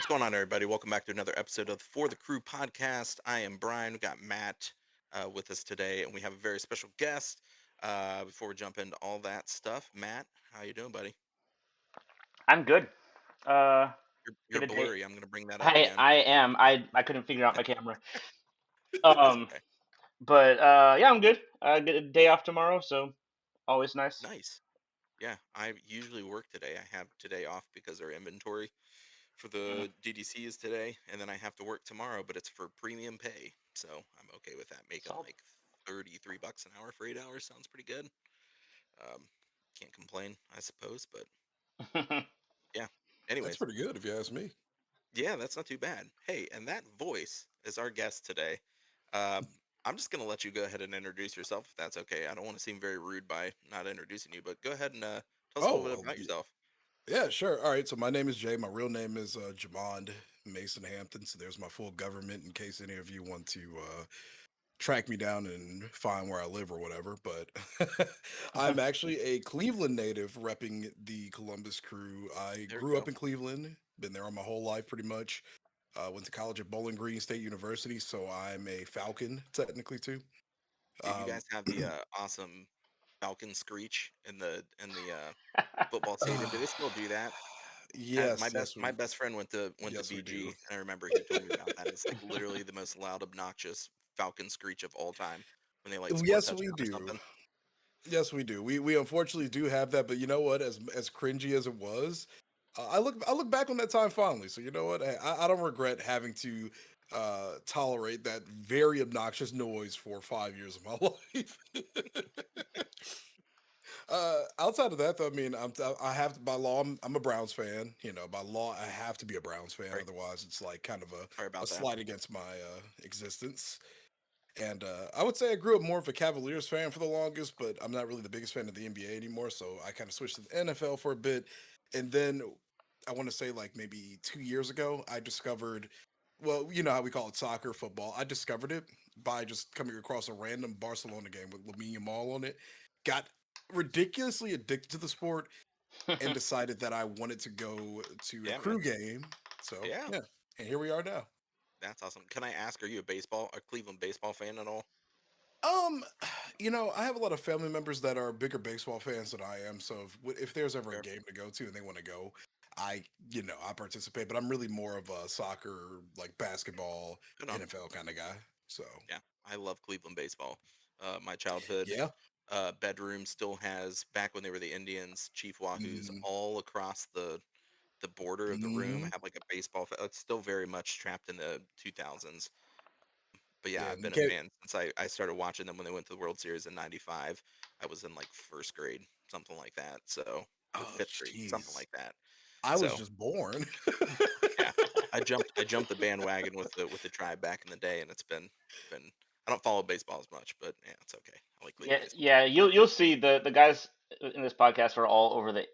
What's going on, everybody? Welcome back to another episode of the For the Crew podcast. I am Brian. We got Matt with us today, and we have a very special guest. Before we jump into all that stuff, Matt, how you doing, buddy? I'm good. Uh, You're get a day. blurry. I'm going to bring that up I again. I am. I couldn't figure out my camera. That's Um, okay. but yeah, I'm good. I get a day off tomorrow, so always nice. Nice. Yeah, I usually work today. I have today off because our inventory for Mm, the DDC is today, and then I have to work tomorrow, but it's for premium pay, so I'm okay with that. Making solid. like $33 an hour for 8 hours sounds pretty good. Um, can't complain, I suppose, but yeah. That's Anyways, pretty good if you ask me. yeah, that's not too bad. Hey, and that voice is our guest today. Um, I'm just gonna let you go ahead and introduce yourself if that's okay. I don't want to seem very rude by not introducing you, but go ahead and tell us a little Oh, bit about yourself. yeah, sure. All right. So my name is Jay. My real name is Jamond Mason Hampton. So there's my full government in case any of you want to track me down and find where I live or whatever. But I'm actually a Cleveland native repping the Columbus Crew. I There we grew go. up in Cleveland, been there all my whole life pretty much. Went to college at Bowling Green State University, so I'm a Falcon technically too. Do you Um, guys have the awesome Falcon screech in the football stadium? Do they still do that? My yes, best yes, my best friend went to we BG, do. and I remember he told me about that. It's like literally the most loud, obnoxious Falcon screech of all time when they like score a Yes, we touchdown or do. something. Yes, we do. We unfortunately do have that, but you know what? As cringy as it was, I look back on that time fondly. So you know what? I don't regret having to tolerate that very obnoxious noise for 5 years of my life. Outside of that, though, I mean, I have by law, I'm a Browns fan. You know, by law, I have to be a Browns fan. Sorry, Otherwise, it's like kind of sorry a about that. slight against my existence. And I would say I grew up more of a Cavaliers fan for the longest, but I'm not really the biggest fan of the NBA anymore. So I kind of switched to the NFL for a bit. And then I want to say, like, maybe 2 years ago, I discovered, well, you know how we call it soccer, football. I discovered it by just coming across a random Barcelona game with Lamine Yamal on it. Got ridiculously addicted to the sport and decided that I wanted to go to a Yeah, man. crew game. So, Yeah, yeah. And here we are now. that's awesome. Can I ask, are you a Cleveland baseball fan at all? Um, I have a lot of family members that are bigger baseball fans than I am. So if there's ever a Fair. game to go to and they want to go, I participate. But I'm really more of a soccer, like basketball, Good on. NFL kind of guy. So Yeah, I love Cleveland baseball. My childhood yeah, bedroom still has back when they were the Indians, Chief Wahoos hmm all across the border of the room. hmm Have like a baseball. It's still very much trapped in the 2000s. But yeah, yeah. I've You been a can't. fan since I started watching them when they went to the World Series in '95. I was in like first grade, something like that. So, or Oh, fifth grade, something jeez. like that. I was So just born. yeah, I jumped the bandwagon with the tribe back in the day, and it's been. I don't follow baseball as much, but yeah, it's okay. I like Cleveland Yeah, baseball yeah. You'll see the guys in this podcast are all over the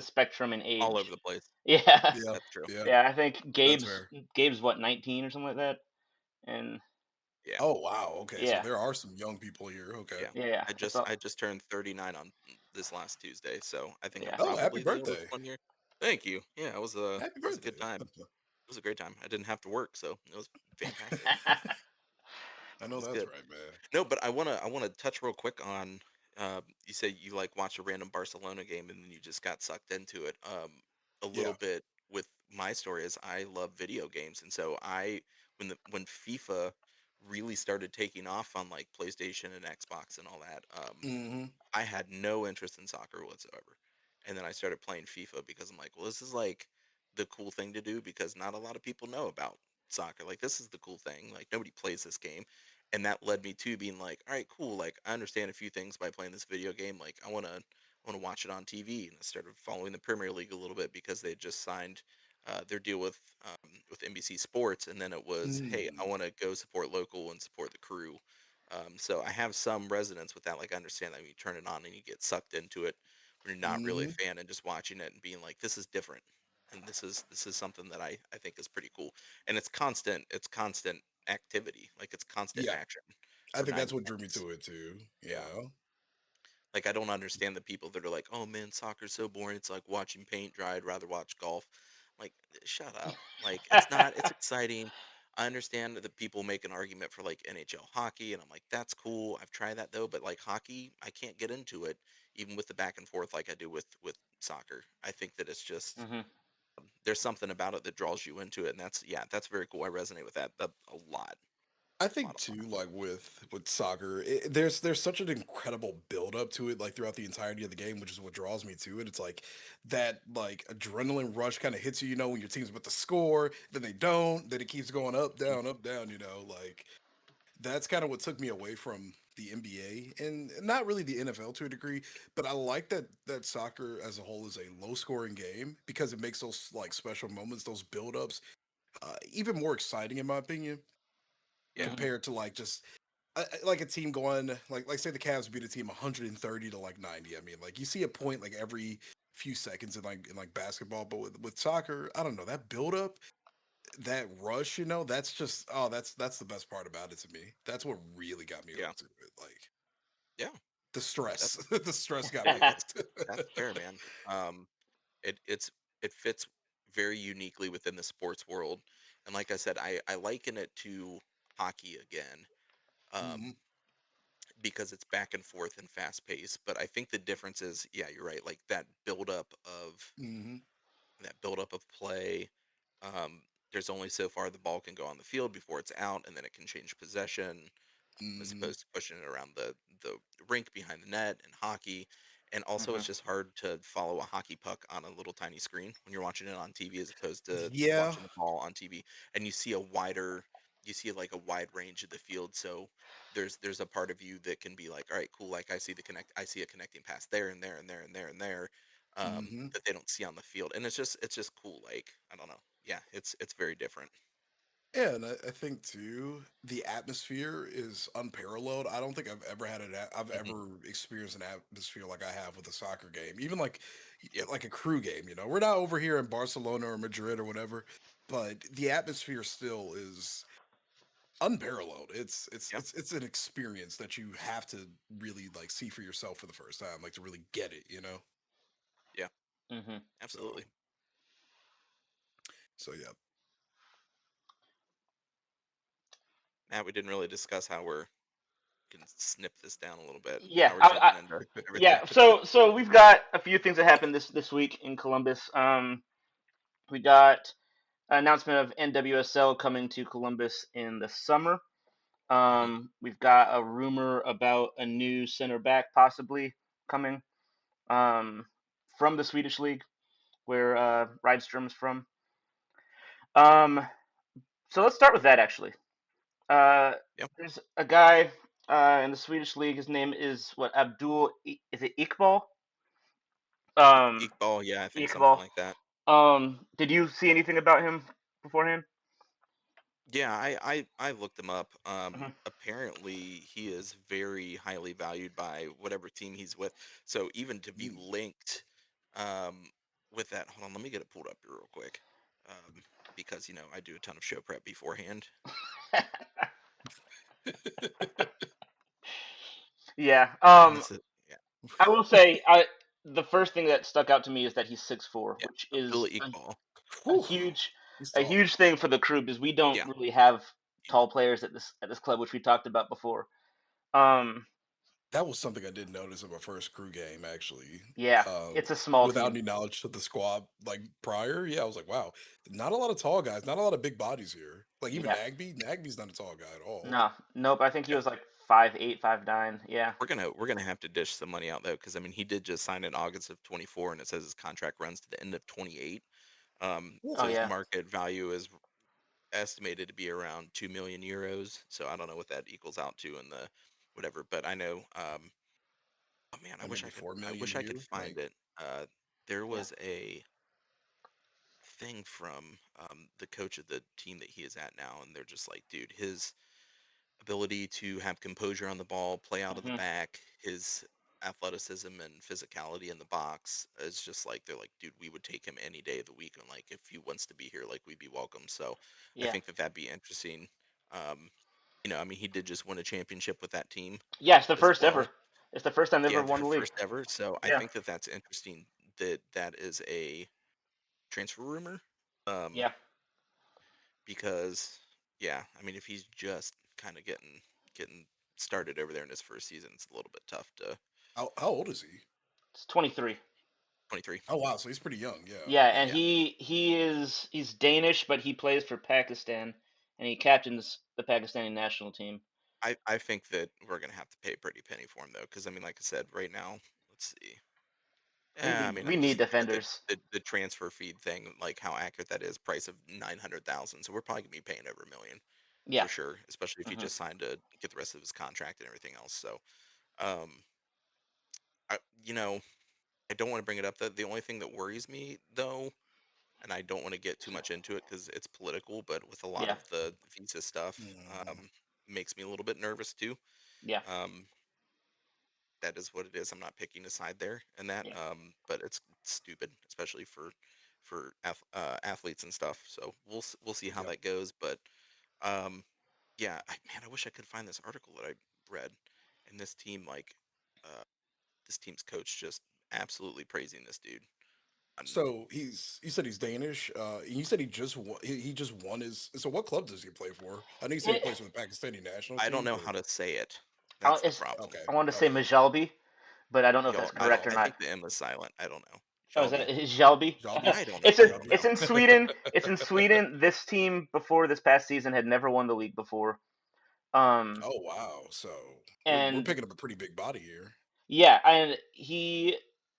spectrum in all over age. the place. Yeah, Yeah, That's true. yeah, yeah. I think that's Gabe's fair. Gabe's what 19 or something like that, and Yeah, Oh wow. Okay, so yeah, there are some young people here. Okay. yeah. yeah. I That's just all. I just turned 39 on this last Tuesday, so I think I'm Yeah. Oh, happy probably the oldest birthday. one here. Thank you. Yeah, Happy it was a birthday. good time. It was a great time. I didn't have to work, so it was fantastic. I It know was that's good. right, man. No, but I wanna touch real quick on you said you like watched a random Barcelona game and then you just got sucked into it. A little Yeah. bit with my story is I love video games, and so when FIFA really started taking off on like PlayStation and Xbox and all that, hmm I had no interest in soccer whatsoever. And then I started playing FIFA because I'm like, well, this is like the cool thing to do because not a lot of people know about soccer. Like, this is the cool thing. Like, nobody plays this game. And that led me to being like, all right, cool. Like, I understand a few things by playing this video game. Like, I want to watch it on TV. And I started following the Premier League a little bit because they had just signed their deal with NBC Sports. And then it was, hey, I Mm. want to go support local and support the crew. So I have some resonance with that. Like I understand that when you turn it on and you get sucked into it when you're not really a Mhm. fan and just watching it and being like, this is different. And this is something that I think is pretty cool. And it's constant activity. Like it's constant Yeah, action I for think that's 90 what drew me minutes. to it too. Yeah. Yeah. Like I don't understand the people that are like, oh man, soccer's so boring. It's like watching paint dry. I'd rather watch golf. Like shut up. Like, it's not. It's exciting. I understand that people make an argument for like NHL hockey, and I'm like, that's cool. I've tried that though, but like hockey, I can't get into it, even with the back and forth like I do with soccer. I think that it's just Hmm. there's something about it that draws you into it, and that's yeah, that's very cool. I resonate with that a lot, I a lot, think a lot. too, like with soccer, there's such an incredible build up to it, like throughout the entirety of the game, which is what draws me to it. It's like that like adrenaline rush kind of hits you, when your team's about to score, then they don't, then it keeps going Mhm. up, down. Like that's kind of what took me away from the NBA and not really the NFL to a degree, but I like that soccer as a whole is a low scoring game because it makes those like special moments, those build ups, even more exciting in my opinion Yeah, Hmm. compared to like just like a team going like say the Cavs beat a team 130 to like 90. I mean, like you see a point like every few seconds in like basketball, but with soccer, I don't know, that build up, that rush, that's just that's the best part about it to me. That's what really got me yeah, hooked to it. Like yeah. the stress. That's The stress got me hey, hooked. that's fair, man. It's it fits very uniquely within the sports world, and like I said, I liken it to hockey again, Hmm. um, because it's back and forth and fast paced. But I think the difference is, yeah, you're right. Like Hmm. that buildup of play. Um, there's only so far the ball can go on the field before it's out, and then it can change possession, as Hmm. opposed to pushing it around the rink behind the net in hockey. And also, Hmm. it's just hard to follow a hockey puck on a little tiny screen when you're watching it on TV as opposed to Yeah. watching the ball on TV. And you see like a wide range of the field. So there's a part of you that can be like, all right, cool. Like I see a connecting pass there and there and there and there and there, Hmm. that they don't see on the field. And it's just cool. Like I don't know. Yeah, it's very different. Yeah, and I think too, the atmosphere is unparalleled. I don't think I've Hmm. ever experienced an atmosphere like I have with a soccer game. Even like Yeah, like a crew game, We're not over here in Barcelona or Madrid or whatever, but the atmosphere still is unparalleled. yeah, It's an experience that you have to really like see for yourself for the first time, like to really get it. yeah. Hmm. So Absolutely. so yeah. Matt, we didn't really discuss how we're can snip this down a little bit. Yeah, Now we're jumping into everything. yeah. So we've got a few things that happened this week in Columbus. We got an announcement of NWSL coming to Columbus in the summer. Hmm. We've got a rumor about a new center back possibly coming um, from the Swedish league, where Rydstrom's from. Um, so let's start with that actually. Uh, Yep. there's a guy in the Swedish league. His name is what Is it Iqbal? Um, Iqbal, yeah, I think something Iqbal. like that. Did you see anything about him beforehand? Yeah, I looked him up. Hmm. Apparently he is very highly valued by whatever team he's with. So even to be Mm. linked, um, with that, hold on, let me get it pulled up here real quick. Um, because I do a ton of show prep beforehand. Yeah. And this is yeah, I will say, the first thing that stuck out to me is that he's 6'4", yeah, which Abdullah is Iqbal. a Whew, huge he's a tall. huge thing for the crew because we don't Yeah, really have huge. tall players at this club, which we talked about before. Um, That was something I did notice in my first crew game, actually. yeah, Uh, it's a small without team. any knowledge of the squad, like prior, yeah, I was like, wow, not a lot of tall guys, not a lot of big bodies here. Like even Yeah. Nagby's not a tall guy at all. No, nope. I think he Yeah. was like 5'8", 5'9". Yeah. We're gonna have to dish some money out though, because I mean he did just sign in August of 24, and it says his contract runs to the end of 28. Oh So Oof. his yeah. market value is estimated to be around 2 million euros. So I don't know what that equals out to in the whatever, but I know. Oh man, Like maybe four I million wish a I could year. find Like, it. There Yeah. was a thing from the coach of the team that he is at now, and they're just like, dude, his ability to have composure on the ball, play out of the Hmm. back, his athleticism and physicality in the box is just like they're like, dude, we would take him any day of the week, and like if he wants to be here, like we'd be welcome. So I Yeah. think that that'd be interesting. Um, I mean, he did just win a championship with that team Yeah. It's the as first ever. well. It's the first time they Yeah, ever won their the league. first ever. So I Yeah. think that that's interesting that that is a transfer rumor. Um, Yeah. because yeah, I mean, if he's just kind of getting started over there in his first season, it's a little bit tough to How old is he? It's 23. 23. Oh wow, so he's pretty young. Yeah, Yeah, and Yeah, he's Danish, but he plays for Pakistan, and he captains the Pakistani national team. I think that we're gonna have to pay a pretty penny for him though, because I mean, like I said, right now, let's see. We Yeah, I need mean, we I'm need just looking at defenders. the transfer feed thing, like how accurate that is. Price of 900,000, so we're probably gonna be paying over $1 million Yeah. for sure, especially if he Hmm. just signed to get the rest of his contract and everything else. So, um, I you know, I don't want to bring it up. That the only thing that worries me though, and I don't want to get too much into it because it's political, but with a lot Yeah. of the visa stuff, mm, makes me a little bit nervous too. Yeah. Um, that is what it is. I'm not picking a side there and that, Yeah. but it's stupid, especially for athletes and stuff. So we'll see how yep. that goes. But um, yeah, man, I wish I could find this article that I read, and this team like this team's coach just absolutely praising this dude. And So you said he's Danish. You said he just won his. So what club does he play for? I know you said he It, plays for the Pakistani national I don't team, know but how to say it. That's the problem. okay, I wanted to say okay. Majalbi, but I don't know if that's Y'all, correct or I not. think the M is silent. I don't know. Oh, is that Shelby. Jalbi? Jalby, I don't know. It's I in don't Jalby. it's know. in Sweden. It's in Sweden. This team before this past season had never won the league before. Um, Oh wow, so we're and picking up a pretty big body here. yeah, and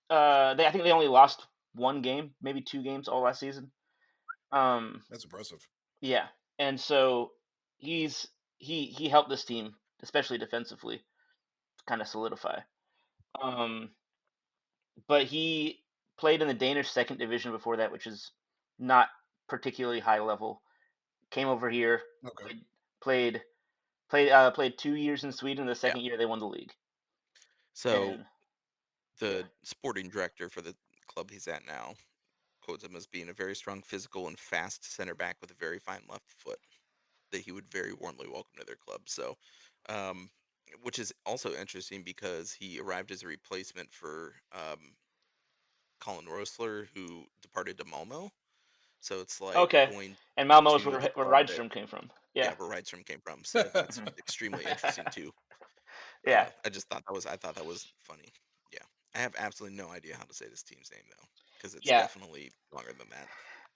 I think they only lost one game, maybe two games all last season. Um, That's impressive. yeah, and so he's he helped this team, especially defensively, kind of solidify. Um, but he played in the Danish second division before that, which is not particularly high level. Came over here, Okay. played played played 2 years in Sweden. The Yeah. second year they won the league, So and yeah, the sporting director for the club he's at now quotes him as being a very strong physical and fast center back with a very fine left foot that he would very warmly welcome to their club. So, um, which is also interesting because he arrived as a replacement for Colin Rosler, who departed to Malmo. So it's like okay. going And Malmo is to the where club that, Rydstrom came from. yeah, Yeah. where Rydstrom came from. So that's Mhm. extremely interesting too. Yeah. I thought that was funny. Yeah, I have absolutely no idea how to say this team's name though, because it's Yeah. definitely longer than that.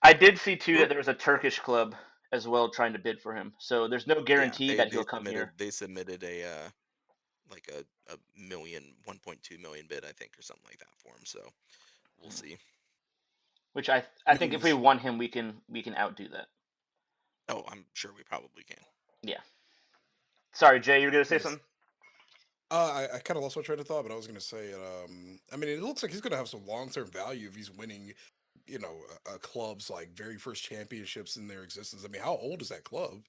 I did see too We're that there was a Turkish club as well trying to bid for him. So there's no Yeah, guarantee that he'll come here, they submitted a like a million 1.2 million bid I think or something like that for him. So we'll see. which I think if we News. want him, we can outdo that. Oh, I'm sure we probably can. Yeah. Sorry, Jay, you're gonna say Yes. something? I kind of lost my train of thought, but I was going to say, I mean, it looks like he's going to have some long term value if he's winning, a club's like very first championships in their existence. I mean, how old is that club?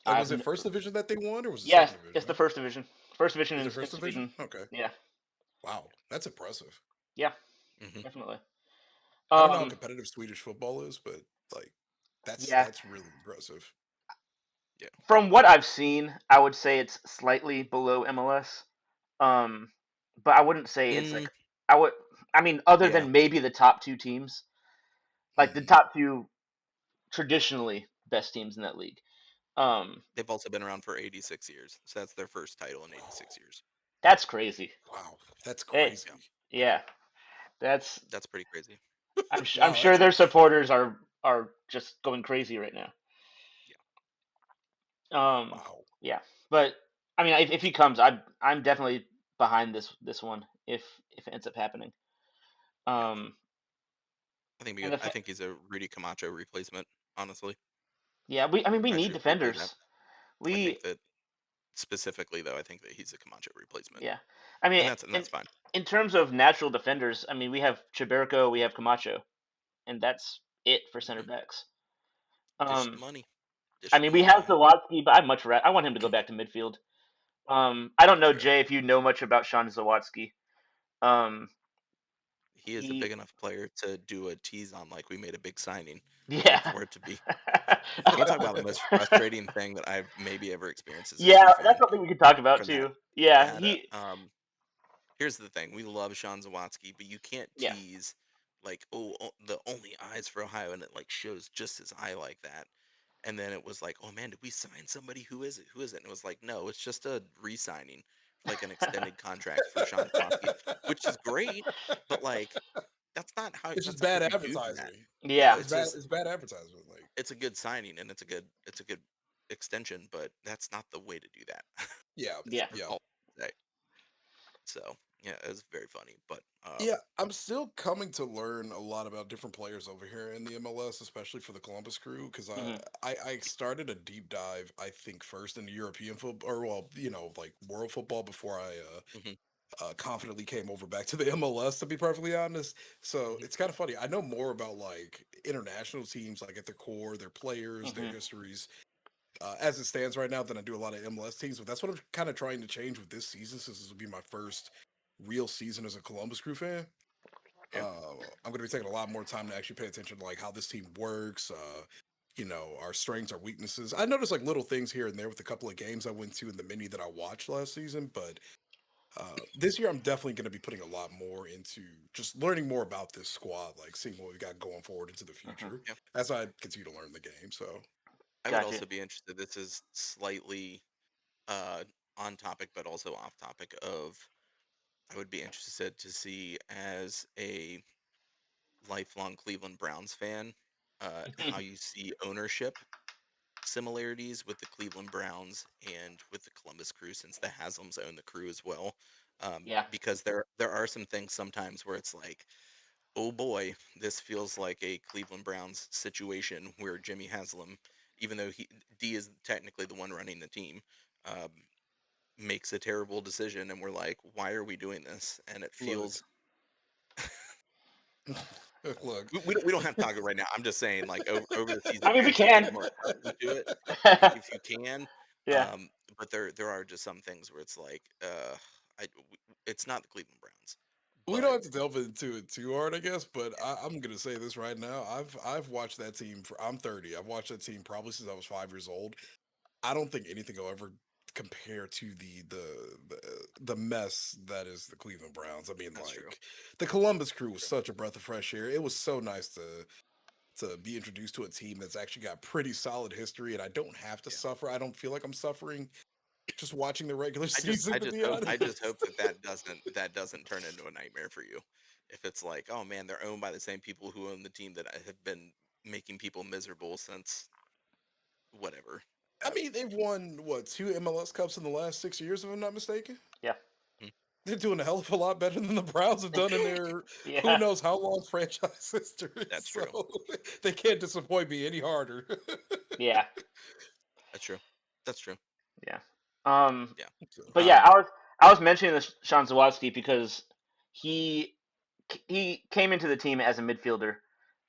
And I've was it first division that they won, or was it Yes, second it's the division? first division. First division Is it in first division? Sweden. Okay. Yeah. Wow, that's impressive. Yeah, Hmm. definitely. I don't know how Um, competitive Swedish football is, but like yeah. that's really impressive. Yeah. From what I've seen, I would say it's slightly below MLS. Um, but I wouldn't say it's Mm, like I would. I mean, other yeah. than maybe the top two teams, like the Hmm. top two traditionally best teams in that league. Um, They've also been around for 86 years, so that's their first title in 86 years. that's crazy. Wow, that's Hey, Yeah, crazy. yeah, that's. that's pretty crazy. I'm Wow, sure that's their impressive. supporters are just going crazy right now. Yeah. Um, Wow. yeah, but I mean, if he comes, I'm definitely behind this one if it ends up happening. Yeah. Um, I think and the I think he's a Rudy Camacho replacement. Honestly, yeah, we if I need should say that, defenders. I think We that specifically though, I think that he's a Camacho replacement, yeah, I mean, and that's fine. in terms of natural defenders, I mean, we have Chiberco, we have Camacho, and that's it for center Hmm. backs. Dish the Um, money. I Dish the mean, we have money. Zawatsky, but I want him to go back to midfield. I don't know, Okay. Jay, if you know much about Sean Zawatsky. Um, He is a big he enough player to do a tease on like we made a big signing, like yeah. for it to be. You want to talk about the most frustrating thing that I've maybe ever experienced as a Yeah, Q that's fan something we could talk about from that too. Yeah, that he here's the thing: we love Sean Zawatsky, but you can't yeah. tease like, oh, the only eyes for Ohio, and it like shows just his eye like that. And then it was like, oh man, did we sign somebody? Who is it? Who is it? And it was like, no, it's just a re-signing, like an extended contract for Sean Kowalski, which is great, but like It's just that's not bad what you do for that. advertising. No, Yeah, It's it's bad. just It's bad advertisement. Like, it's a good signing and it's a good extension, but that's not the way to do that. yeah, yeah. That's yeah. all I say. So yeah, it was very funny, but Yeah, I'm still coming to learn a lot about different players over here in the MLS, especially for the Columbus Crew, because Hmm. I started a deep dive, I think, first in the European football, or well, like world football before I mhm, confidently came over back to the MLS, to be perfectly honest. So mhm, it's kind of funny. I know more about like international teams, like at their core, their players, their Hmm. histories, as it stands right now, than I do a lot of MLS teams. But that's what I'm kind of trying to change with this season, since this will be my first real season as a Columbus Crew fan. yeah, I'm going to be taking a lot more time to actually pay attention to like how this team works. Our strengths, our weaknesses. I noticed like little things here and there with a couple of games I went to in the mini that I watched last season, but this year I'm definitely going to be putting a lot more into just learning more about this squad, like seeing what we got going forward into the Hmm. future yeah. as I continue to learn the game. So, I would Gotcha. also be interested. This is slightly uh on topic, but also off topic. Of I would be interested to see, as a lifelong Cleveland Browns fan, how you see ownership similarities with the Cleveland Browns and with the Columbus Crew, since the Haslams own the Crew as well. Yeah. Because there are some things sometimes where it's like, oh boy, this feels like a Cleveland Browns situation where Jimmy Haslam, even though D is technically the one running the team, um, makes a terrible decision, and we're like, why are we doing this? And it look, feels look, we don't have to talk it right now. I'm just saying, like, over the season, I mean, we as you get can. more accustomed to it, if you can, Yeah. um, but there are just some things where it's like, it's not the Cleveland Browns, we don't but have to delve into it too hard, I guess. But I'm gonna say this right now. I've watched that team for. I'm 30. I've watched that team probably since I was 5 years old. I don't think anything will ever compare to the mess that is the Cleveland Browns. I mean, that's true. like the Columbus Crew was True. such a breath of fresh air. It was so nice to be introduced to a team that's actually got pretty solid history, and I don't have to Yeah. suffer. I don't feel like I'm suffering just watching the regular season, to be I honest. just hope that doesn't turn into a nightmare for you. If it's like, oh man, they're owned by the same people who own the team that have been making people miserable since whatever. I mean, they've won what, 2 MLS Cups in the last 6 years, if I'm not mistaken. Yeah. Mhm. They're doing a hell of a lot better than the Browns have done in their who Yeah. knows how long franchise history. That's true. So they can't disappoint me any harder. Yeah. That's true. That's true. Yeah. Um, Yeah. but yeah, Um. I was mentioning this Sean Zawadski because he he came into the team as a midfielder,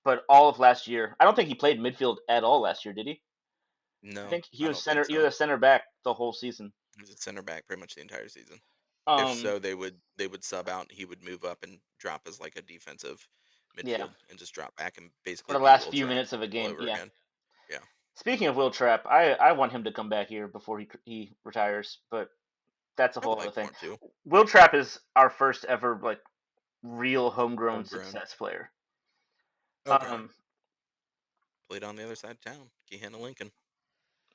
but all of last year, I don't think he played midfield at all last year, did he? I No, think he I was don't think center. He so. was a center back the whole season. He was a center back pretty much the entire season. If Um, so, they would sub out. And he would move up and drop as like a defensive yeah, midfield and just drop back and for basically the be last Will few Trapp minutes of a all game. over Yeah. again. Yeah. Speaking of Will Trapp, I want him to come back here before he retires, but that's a I would whole other like for thing. him to. Will Trapp is our first ever like real homegrown Homegrown. success player. Okay. Um, Played on the other side of town. Kehanna Lincoln.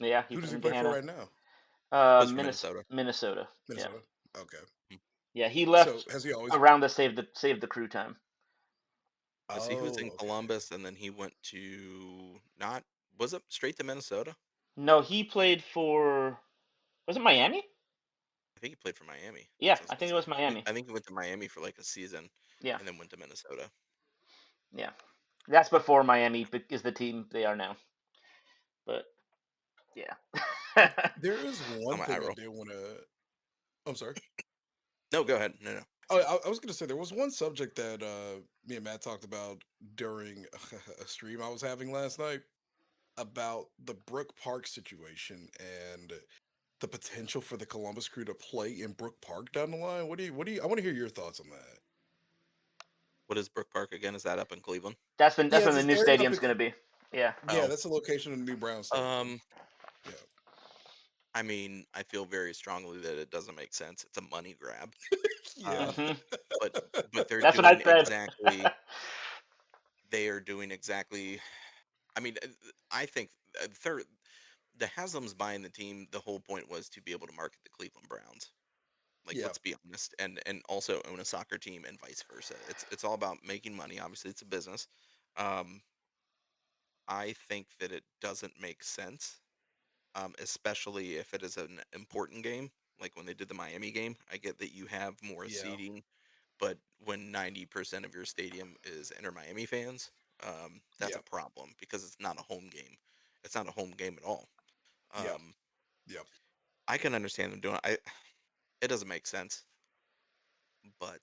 yeah, he Who does played he in play for Gahanna. right now? Plays for Minnesota. Minnesota. Minnesota. Yeah, Minnesota. Okay. Hmm. yeah. He So left has he always? around the save the crew time. Because he was in Oh, okay. Columbus and then he went to not was it straight to Minnesota? No, he played for. Was it Miami? I think he played for Miami. Yeah, That's what I was I gonna think it say. was Miami. I think he went to Miami for like a season Yeah, and then went to Minnesota. yeah. That's before Miami is the team they are now. But yeah. There is On one my eye thing I roll. did want to. I'm sorry. No, go ahead. No, no. Oh, I was going to say there was one subject that me and Matt talked about during a stream I was having last night about the Brook Park situation and the potential for the Columbus Crew to play in Brook Park down the line. I want to hear your thoughts on that. What is Brook Park again? Is that up in Cleveland? That's Yeah, when it's the this new area up stadium's in. gonna be. Yeah. Yeah, Oh, that's the location of the new Brown Stadium. um, Yeah, I mean, I feel very strongly that it doesn't make sense. It's a money grab. yeah. Um, Hmm. but they're That's what I doing said. exactly they are doing exactly. I mean, I think third the Haslam's buying the team. The whole point was to be able to market the Cleveland Browns. Like, Yeah, let's be honest, and also own a soccer team and vice versa. It's all about making money. Obviously, it's a business. Um, I think that it doesn't make sense, especially if it is an important game, like when they did the Miami game. I get that you have more yeah, seating, but when 90% of your stadium is Inter Miami fans, that's yeah, a problem because it's not a home game. It's not a home game at all. yeah, Um, yeah. I can understand them doing it. It doesn't make sense, but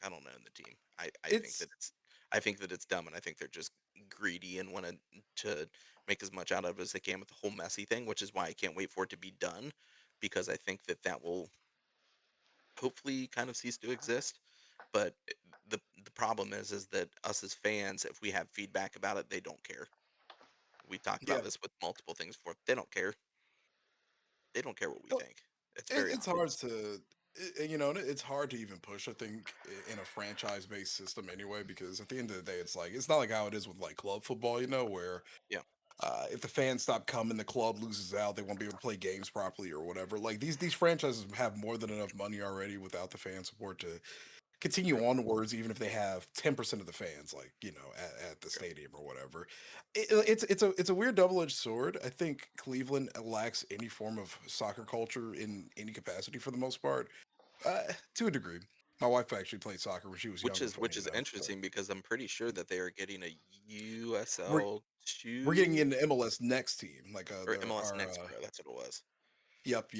I don't know the team. I think It's that it's dumb, and I think they're just greedy and want to make as much out of it as they can with the whole messy thing, which is why I can't wait for it to be done, because I think that that will hopefully kind of cease to exist. But the problem is that us as fans, if we have feedback about it, they don't care. We've talked yeah. about this with multiple things before. They don't care. They don't care what we No, think. It's very it's hard obvious. to, you know, and it's hard to even push. I think in a franchise-based system anyway, because at the end of the day, it's not like how it is with like club football, you know, where Yeah, if the fans stop coming, the club loses out. They won't be able to play games properly or whatever. Like these franchises have more than enough money already without the fan support to true, continue onwards, even if they have 10% of the fans, like you know, at the true. stadium or whatever. It's a weird double edged sword. I think Cleveland lacks any form of soccer culture in any capacity for the most part, to a degree. My wife actually played soccer when she was Which younger, is funny which is enough. But interesting because I'm pretty sure that they are getting a we're USL we're getting two into MLS next team, like or the MLS our Next Pro. That's what it was. yep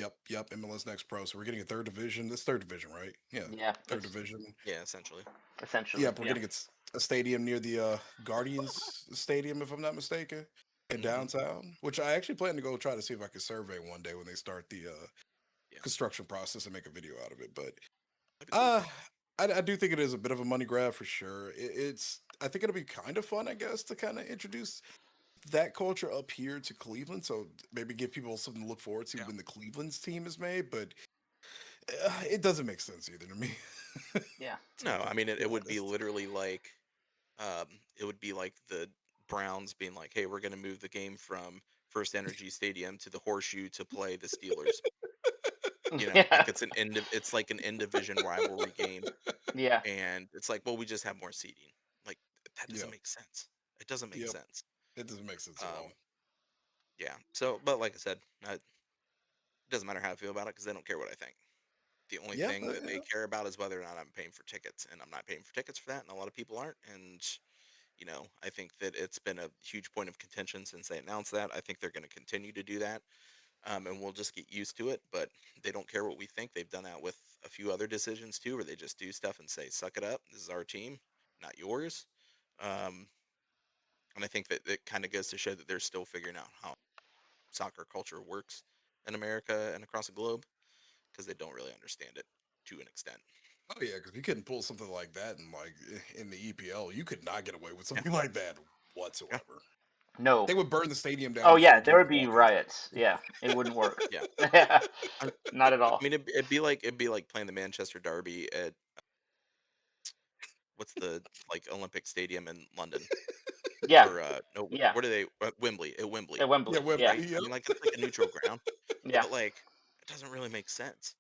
MLS next pro. So we're getting a third division. This third division, right? Yeah, Yeah, third it's division. Yeah, essentially. essentially, Yep, we're yeah. getting a stadium near the Guardians Stadium, if I'm not mistaken, in Hmm. downtown. Which I actually plan to go try to see if I can survey one day when they start the Yeah, construction process and make a video out of it. But that'd be cool. uh, I do think it is a bit of a money grab for sure. It's I think it'll be kind of fun, I guess, to kind of introduce that culture up here to Cleveland. So maybe give people something to look forward to Yeah. when the Cleveland's team is made. But it doesn't make sense either to me. Yeah. No, I mean To be it would be honest. literally like it would be like the Browns being like, "Hey, we're going to move the game from First Energy Stadium to the Horseshoe to play the Steelers." Yeah. Like it's like an in division rivalry game, Yeah. and it's like, well, we just have more seating. Like, that doesn't Yep. make sense. It doesn't make Yep. sense. It doesn't make sense at all. Um, yeah. So, but like I said, it doesn't matter how I feel about it because they don't care what I think. The only Yep. thing that they care about is whether or not I'm paying for tickets, and I'm not paying for tickets for that, and a lot of people aren't. And I think that it's been a huge point of contention since they announced that. I think they're going to continue to do that, and we'll just get used to it. But they don't care what we think. They've done that with a few other decisions too, where they just do stuff and say, "Suck it up. This is our team, not yours." Um, and I think that it kind of goes to show that they're still figuring out how soccer culture works in America and across the globe because they don't really understand it to an extent. Oh yeah, because you couldn't pull something like that in in the EPL. You could not get away with Yeah, something like that yeah, whatsoever. No. They would burn the stadium down Oh before yeah, you could there even would be walk into it. riots. Yeah, it wouldn't work. yeah. Yeah, I, not at I all. mean, it'd be like playing the Manchester Derby at what's the like Olympic Stadium in London Yeah, or no, yeah. what are they? Wembley at Wembley, At Yeah, Wembley. Yeah, right? Wembley. I Yep. mean, like it's like a neutral ground, yeah, but like it doesn't really make sense.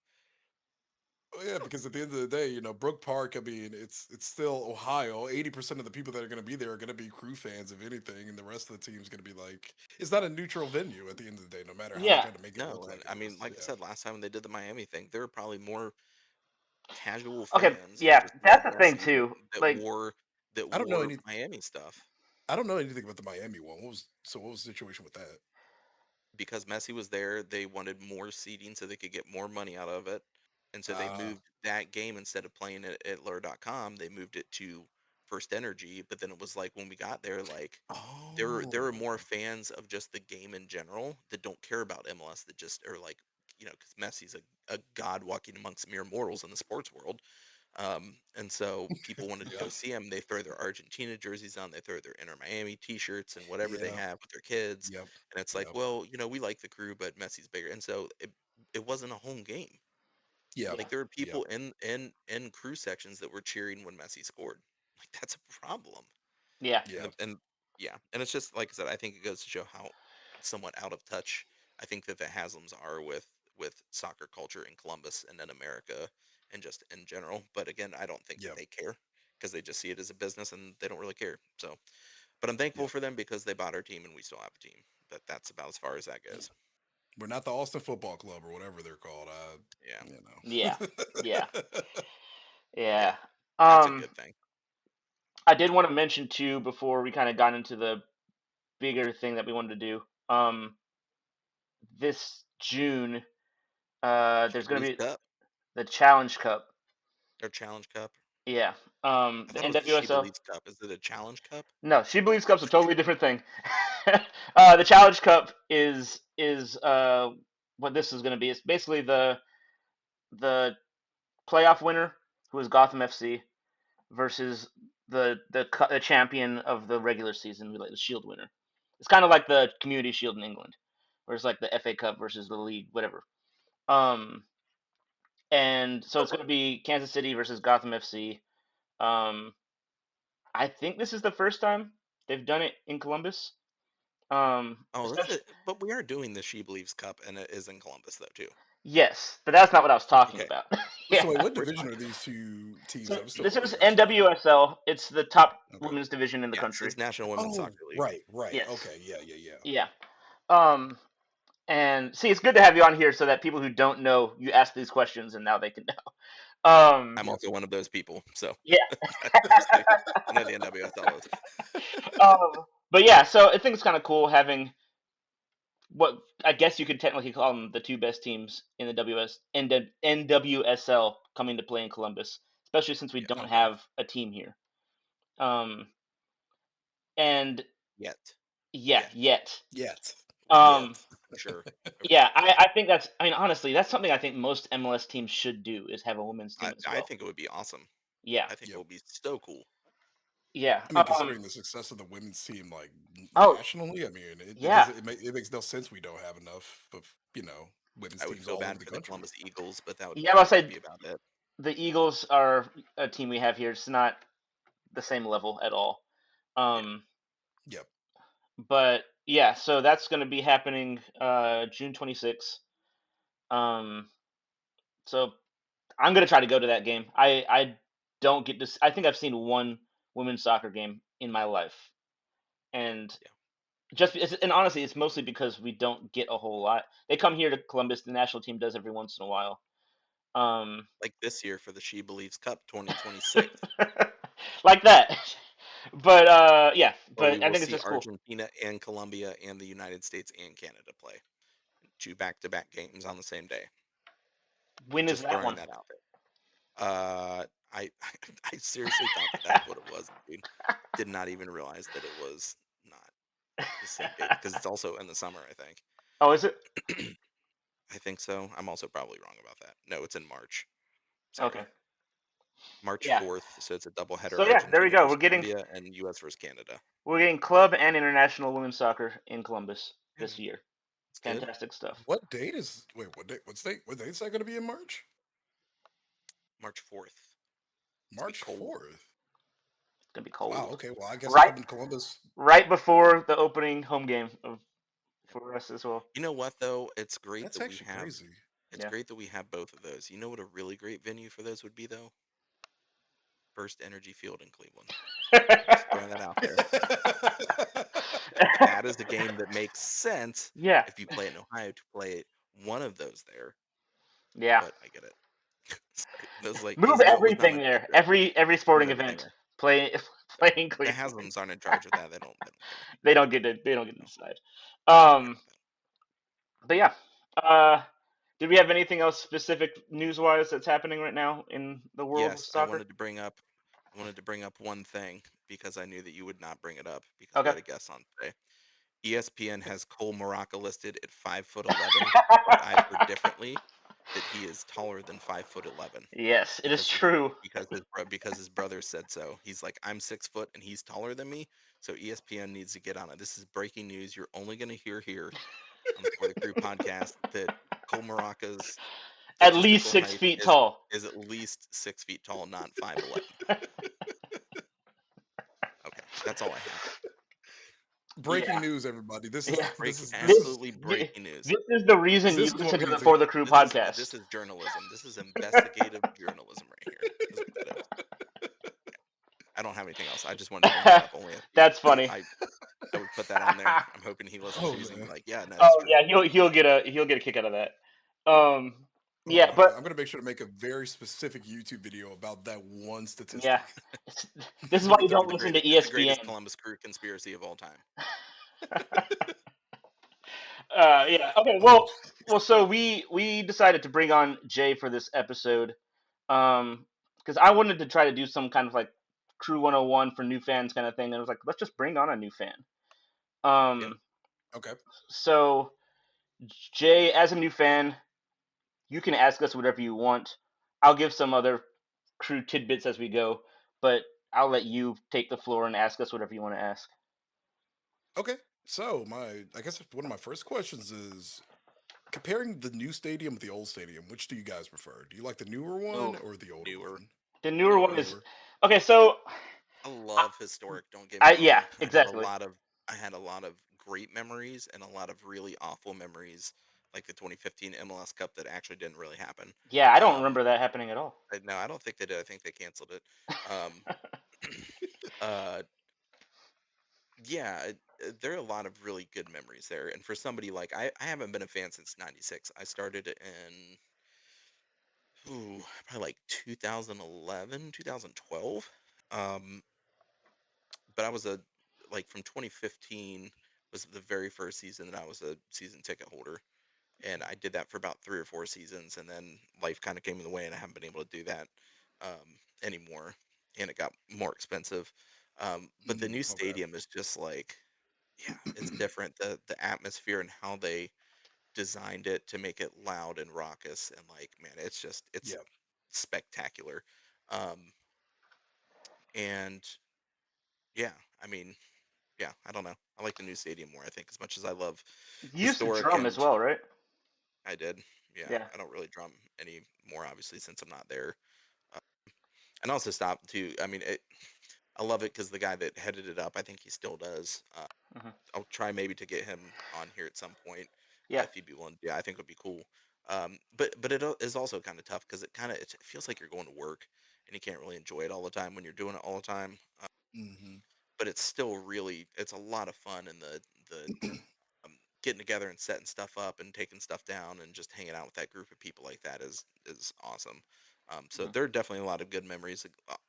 Oh, yeah, because at the end of the day, you know, Brook Park. I mean, it's still Ohio. 80% of the people that are going to be there are going to be crew fans, if anything, and the rest of the team's going to be like, it's not a neutral venue at the end of the day, no matter how they yeah, try to make it No, look and like it I mean, is. like I Yeah. said last time when they did the Miami thing, there were probably more casual okay, fans who yeah. just love That's the thing Messi that too. that Like, wore that I don't know wore any. Miami stuff I don't know anything about the Miami one. What was the situation with that? because Messi was there. They wanted more seating so they could get more money out of it. And so they Uh moved that game instead of playing it at lure.com, they moved it to First Energy. But then it was like when we got there, like there are oh. more fans of just the game in general that don't care about MLS that just are like, because Messi's a god walking amongst mere mortals in the sports world. And so people wanted to Yeah. go see him. They throw their Argentina jerseys on, they throw their Inter Miami T-shirts and whatever they Yeah. have with their kids. Yep. And it's like, Yep. well, we like the crew, but Messi's bigger. And so it wasn't a home game. Yep. yeah, Like there were Yep. people in crew sections that were cheering when Messi scored. Like that's a problem. Yeah. Yeah. And yeah, and it's just like I said, I think it goes to show how somewhat out of touch I think that the Haslams are with soccer culture in Columbus and in America and just in general. But again, I don't think that Yep. they care because they just see it as a business and they don't really care. So, but I'm thankful Yep. for them because they bought our team and we still have a team. But that's about as far as that Yeah. goes. We're not the Austin Football Club or whatever they're called. Yeah, You Yeah. know. Yeah. yeah, Yeah. that's a Um, good thing. I did want to mention too before we kind of got into the bigger thing that we wanted to do. This June, She there's going to believes be Cup the Challenge Cup. or Challenge Cup. Yeah. I The thought it was the She NWSL. Believes Cup. Is it a Challenge Cup? No, She Believes Cup's a totally different thing. The Challenge Cup is what this is going to be. It's basically the playoff winner, who is Gotham FC, versus the champion of the regular season, like the Shield winner. It's kind of like the Community Shield in England, where it's like the FA Cup versus the league, whatever. Um, and so it's going to be Kansas City versus Gotham FC. Um, I think this is the first time they've done it in Columbus. Oh, that's Especially it. But we are doing the She Believes Cup, and it is in Columbus though too. yes, but that's not what I was talking Okay, about. So Yeah. wait, what we're division are talking. these two teams? So I'm still a this little is confused on that. NWSL. It's the top Okay. women's division in the Yes, country. it's National Women's Oh, Soccer League. right, right. Yes. Okay, yeah, yeah, yeah. Yeah. Um, and see, it's good to have you on here so that people who don't know, you ask these questions and now they can know. I'm Yep. also one of those people, so Yeah. I know the NWSL is. But yeah, so I think it's kind of cool having what I guess you could technically call them the two best teams in the NWSL coming to play in Columbus, especially since we Yeah, don't Okay. have a team here. Um, and yet, yeah, yet, yet. Yet. Um, Yet. sure, yeah, eventually. I think that's. I mean, honestly, that's something I think most MLS teams should do is have a women's team as I well. think it would be awesome. Yeah, I think it Yep. would be so cool. yeah. I mean, considering the success of the women's team, like Oh, nationally, I mean, it yeah, doesn't. It makes no sense we don't have enough of women's I would teams feel all over bad the for the country. Columbus Eagles, but that would yeah. I pretty must much say be about it. the Eagles are a team we have here. It's not the same level at all. Yeah, Um, Yep. but yeah, so that's going to be happening June 26th. Um, so I'm going to try to go to that game. I don't get this. I think I've seen one women's soccer game in my life, and yeah. and honestly, it's mostly because we don't get a whole lot. They come here to Columbus. The national team does every once in a while. Um, Like this year for the She Believes Cup 2026, like that. But yeah, where we but I will think it's see just cool. Argentina and Colombia and the United States and Canada play 2 back-to-back games on the same day. When is Just that throwing one? that out there. I I seriously thought that that's what it was, dude. Did not even realize that it was not the same date because it's also in the summer, I think. Oh, is it? I think so. I'm also probably wrong about that. No, it's in March. Sorry. Okay. March Yeah. 4th, so it's a doubleheader So yeah, there we Argentina go. versus Colombia and US versus Canada. We're getting club and international women's soccer in Columbus Yeah, this man. year. It's good. Fantastic stuff. What date is? Wait, what date? What's date? What date is that going to be in March? March 4th. It's gonna be March cold. 4th. It's gonna be Wow. cold. Okay. Well, I guess I'll Right, come to Columbus. right before the opening home game of Yeah. for us as well. You know what though? That's actually crazy. It's Yeah. great that we have both of those. You know what a really great venue for those would be though? First Energy Field in Cleveland. Just throwing that out there. That is the game that makes sense Yeah. if you play it in Ohio to play it one of those there. Yeah. But I get it. Sorry, that was like Move was not everything meant to be a there. joke. Every Just move sporting everything event there. play So playing the Cleveland. Haslams aren't in charge of that. They don't care. They don't get it. They don't get to So decide. I don't worry Um, about that. but yeah. Uh, did we have anything else specific news wise that's happening right now in the world of Yes, I soccer? wanted to bring up one thing because I knew that you would not bring it up because we Okay. had a guest on today. ESPN has Cole Moraka listed at 5'11", but I've heard differently that he is taller than 5'11" Yes, it is because true. because his brother said so. He's like, I'm 6 foot and he's taller than me, so ESPN needs to get on it. This is breaking news. You're only going to hear here on the For the Crew podcast that Cole Moraka's At least statistical six height feet tall. is at least 6 feet tall, not 5'11". Okay. That's all I have. Breaking Yeah, news, everybody. This yeah. is this Breaking, is this is absolutely Thi- breaking news. This is the reason this you is what listen we to the need to. For the Crew This podcast. is journalism. This is investigative journalism right here. Is what it is. I don't have anything else. I just wanted to bring that up. Only if That's funny. I would put that on there. I'm hoping he listens to Oh these and be man. like, yeah, no, it's Oh true. yeah, he'll get a kick out of that. Um, Oh yeah, man. but I'm gonna make sure to make a very specific YouTube video about that one yeah, statistic. it's, this is why you It's gonna don't be listen to it's the greatest ESPN. Columbus Crew conspiracy of all time. Yeah. Okay. Oh, Well. So we decided to bring on Jay for this episode, because I wanted to try to do some kind of like Crew 101 for new fans kind of thing, and I was like, let's just bring on a new fan. Yeah. Um. okay. So Jay, as a new fan, you can ask us whatever you want. I'll give some other Crew tidbits as we go, but I'll let you take the floor and ask us whatever you want to ask. Okay. So I guess one of my first questions is comparing the new stadium with the old stadium, which do you guys prefer? Do you like the newer Oh, one or the older Newer, one? the newer one newer. is Newer. okay. So, I I, love historic. Don't get me yeah, wrong. exactly. I had a lot of great memories and a lot of really awful memories, like the 2015 MLS Cup that actually didn't really happen. Yeah, I don't Um, remember that happening at all. no, I don't think they did. I think they canceled it. Um, uh, yeah, there are a lot of really good memories there. And for somebody like I haven't been a fan since '96. I started in probably like 2011, 2012. Um, but I was a like from 2015 was the very first season that I was a season ticket holder, and I did that for about 3 or 4 seasons, and then life kind of came in the way, and I haven't been able to do that anymore, and it got more expensive. But the new Okay. stadium is just like, yeah, it's different. The atmosphere and how they designed it to make it loud and raucous, and like, man, it's Yeah. spectacular. Um, and yeah, I mean, yeah, I don't know. I like the new stadium more, I think, as much as I love You used to historic, drum as and well, right? I did. Yeah, Yeah. I don't really drum anymore, obviously, since I'm not there. Uh, and also stopped too. I mean, I love it because the guy that headed it up, I think he still does. Hmm. I'll try maybe to get him on here at some point Yeah. if he'd be willing. Yeah, I think it would be cool. But is also kind of tough because it feels like you're going to work and you can't really enjoy it all the time when you're doing it all the time. Hmm. But it's still really it's a lot of fun, and the getting together and setting stuff up and taking stuff down and just hanging out with that group of people like that is awesome. So Hmm. there are definitely a lot of good memories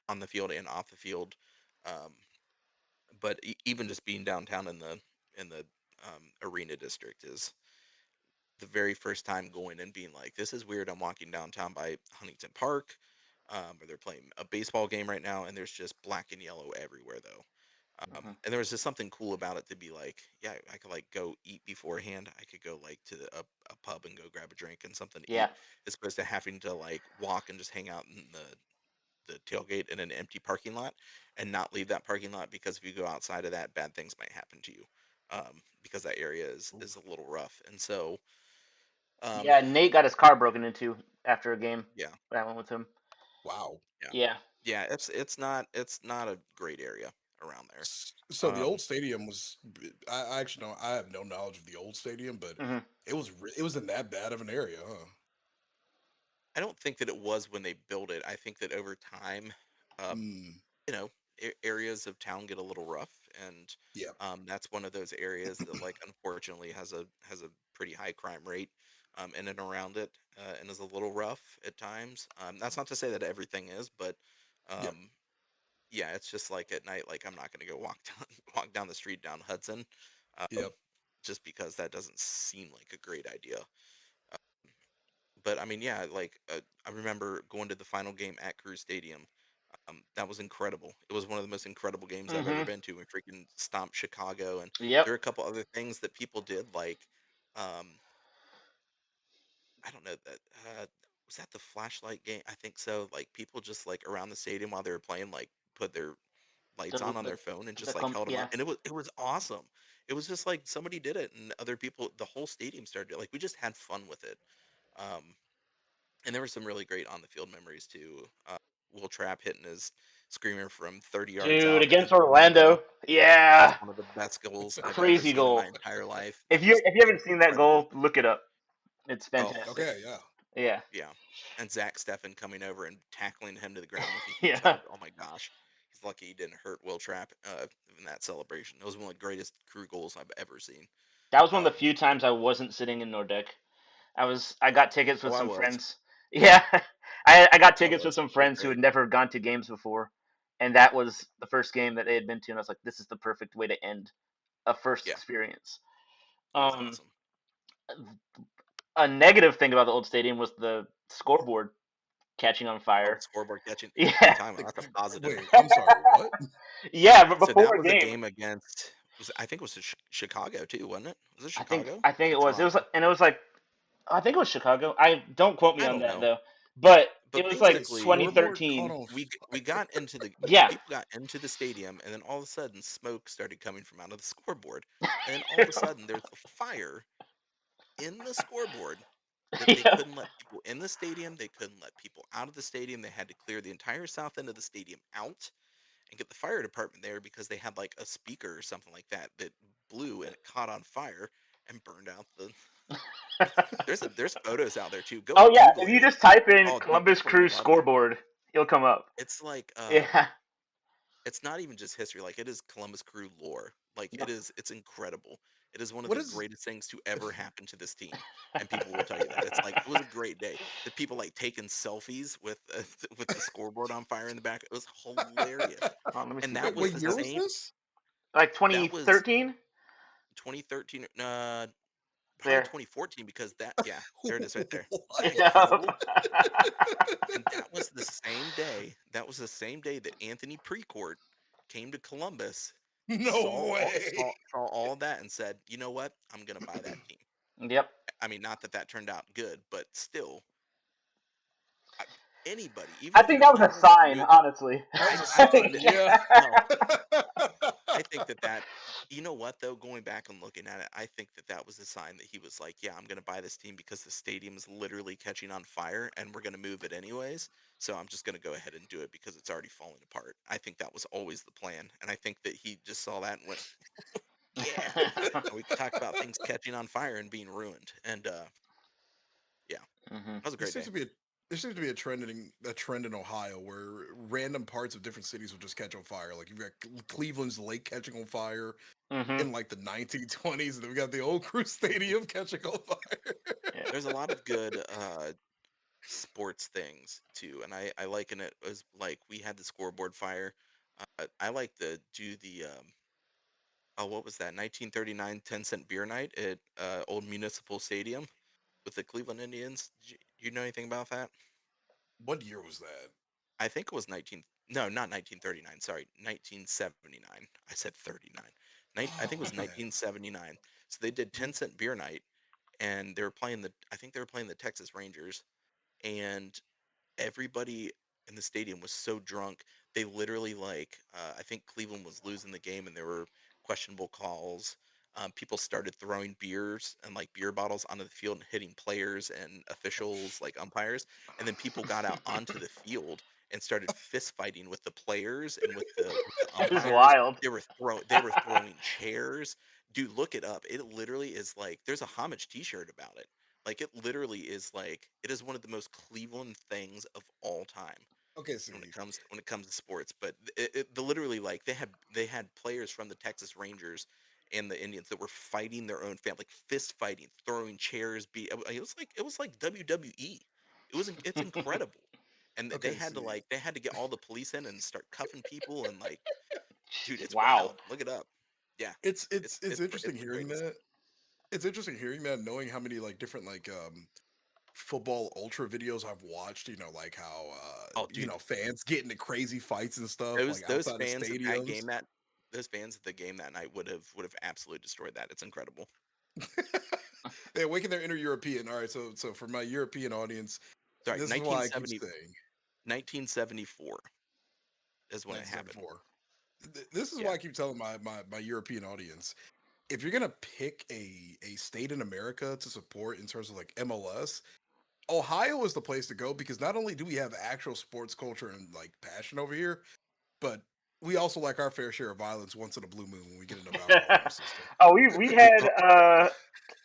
on the field and off the field. Um, but even just being downtown in the arena district is the very first time going and being like, this is weird. I'm walking downtown by Huntington Park, where they're playing a baseball game right now, and there's just black and yellow everywhere though. Hmm. And there was just something cool about it to be like, yeah, I could like go eat beforehand. I could go like to a pub and go grab a drink and something to Yeah. eat, as opposed to having to like walk and just hang out in the tailgate in an empty parking lot and not leave that parking lot, because if you go outside of that, bad things might happen to you, because that area is a little rough. And so, um, Yeah. Nate got his car broken into after a game. yeah, I went with him. Wow. yeah, Yeah. yeah. It's not a great area around there. So the old Um, stadium was. I actually don't. I have no knowledge of the old stadium, but Hmm. it was in that bad of an area, huh? I don't think that it was when they built it. I think that over time, um, Mm, you know, areas of town get a little rough, and yeah. that's one of those areas that, like, unfortunately, has a pretty high crime rate, in and around it, and is a little rough at times. That's not to say that everything is, but Yeah. um, yeah, it's just like at night, like I'm not going to go walk down walk down the street down Hudson, um, Yep. just because that doesn't seem like a great idea. But I mean, yeah, like I remember going to the final game at Crew Stadium. That was incredible. It was one of the most incredible games I've ever Hmm. been to. We freaking stomped Chicago, and Yep. there were a couple other things that people did, like um, I don't know that was that the flashlight game. I think so. Like people just like around the stadium while they were playing, like put their lights The on the their phone and the just like held them yeah. up, and it was awesome. It was just like somebody did it, and other people, the whole stadium started like we just had fun with it. Um, and there were some really great on the field memories too. Will Trapp hitting his screamer from 30 yards Dude, out against against Orlando. Orlando. That was Yeah. one of the best goals I've ever Crazy seen in my goal. entire life. If It you was if you haven't seen that incredible. goal, look it up. It's Oh, fantastic. Okay, yeah. Yeah. yeah. And Zach Steffen coming over and tackling him to the ground with a huge Yeah. hug. Oh my gosh. He's lucky he didn't hurt Will Trapp in that celebration. It was one of the greatest crew goals I've ever seen. That was one of the Um, few times I wasn't sitting in Nordic. I got tickets with oh, I some was. friends. Yeah. I got I tickets with was. some It was friends who great. had never gone to games before. And that was the first game that they had been to, and I was like, this is the perfect way to end a first Yeah, experience. it was Um, awesome. a negative thing about the old stadium was the scoreboard catching on Oh, the fire. scoreboard catching. What are you Yeah. talking about? That's a positive. Wait, I'm sorry. What? Yeah, but So before that a was a game, game against. I think it was Chicago too, wasn't it? Was it I think Chicago I think or it was. It was Toronto? and it was like I think it was Chicago. I don't quote me I on don't that know. though. But it But was The like basically, scoreboard caught 2013. on we got into the Yeah. people got into the stadium, and then all of a sudden, smoke started coming from out of the scoreboard, and then all of a sudden, there's a fire in the scoreboard that they Yeah. couldn't let people in the stadium. They couldn't let people out of the stadium. They had to clear the entire south end of the stadium out and get the fire department there because they had like a speaker or something like that that blew and it caught on fire and burned out the. There's photos out there too. Go Oh yeah, Google if you it. just type in Oh, dude, Columbus people Crew love it. scoreboard, it'll come up. It's like Yeah. it's not even just history. Like it is Columbus Crew lore. Like Yep. it's incredible. It is one of what the is greatest things to ever happen to this team, and people will tell you that. It's like it was a great day. The people like taking selfies with with the scoreboard on fire in the back. It was hilarious, Let me see and if I that Wait, can was what look the it year up. was same. this? Like That was 2013. 2013. Probably There. 2014 because that yeah, there it is right there. Isn't that What? Yep. incredible? And that was the same day. That was the same day that Anthony Precourt came to Columbus, No way. saw all that, and said, "You know what? I'm gonna buy that team." Yep. I mean, not that that turned out good, but still, I, anybody, even I if think you're that was a playing with sign, new, honestly. That was a I think sign, that yeah. well, I think that you know what though, going back and looking at it, I think that that was a sign that he was like, yeah, I'm going to buy this team because the stadium is literally catching on fire and we're going to move it anyways. So I'm just going to go ahead and do it because it's already falling apart. I think that was always the plan, and I think that he just saw that and went, yeah. And we talk about things catching on fire and being ruined, and yeah, Hmm. that was a there great seems day. to be a there seems to be a trend in Ohio where random parts of different cities will just catch on fire. Like you've got Cleveland's lake catching on fire Hmm. in like the 1920s, and then we got the old Crew Stadium catching on fire. Yeah. There's a lot of good sports things too, and I liken it as like we had the scoreboard fire. I like to do the oh, what was that, 1939 10-cent beer night at old Municipal Stadium with the Cleveland Indians. You know anything about that? What year was that? I think it was 19, no, not 1939, sorry, 1979. I said 39. I think it Oh was man. 1979. So they did 10-cent beer night, and they were playing I think they were playing the Texas Rangers, and everybody in the stadium was so drunk they literally like I think Cleveland was losing the game and there were questionable calls. People started throwing beers and like beer bottles onto the field and hitting players and officials like umpires, and then people got out onto the field and started fist fighting with the players and with the That is umpires. wild. They were throwing chairs. Dude, look it up. It literally is like there's a homage T-shirt about it. Like it literally is like it is one of the most Cleveland things of all time Okay, see. when it comes to sports. But the literally like they had players from the Texas Rangers and the Indians that were fighting their own family, like fist fighting, throwing chairs. It was like WWE. It's incredible. And they Okay, had to see. like they had to get all the police in and start cuffing people and like dude, it's Wow. wild. Look it up. Yeah, It's it's interesting the hearing greatest. that. It's interesting hearing that, knowing how many like different like football ultra videos I've watched. Like how Oh, dude, fans get into crazy fights and stuff like those outside of fans at that stadiums. game those fans at the game that night would have absolutely destroyed that. It's incredible. They awaken their inner European. All right, so for my European audience, Sorry, this is why I keep saying 1974 is when it happened. 1974. This is why Yeah. I keep telling my European audience, if you're gonna pick a state in America to support in terms of like MLS, Ohio is the place to go, because not only do we have actual sports culture and like passion over here, but we also like our fair share of violence once in a blue moon when we get enough alcohol in our system. Oh, we had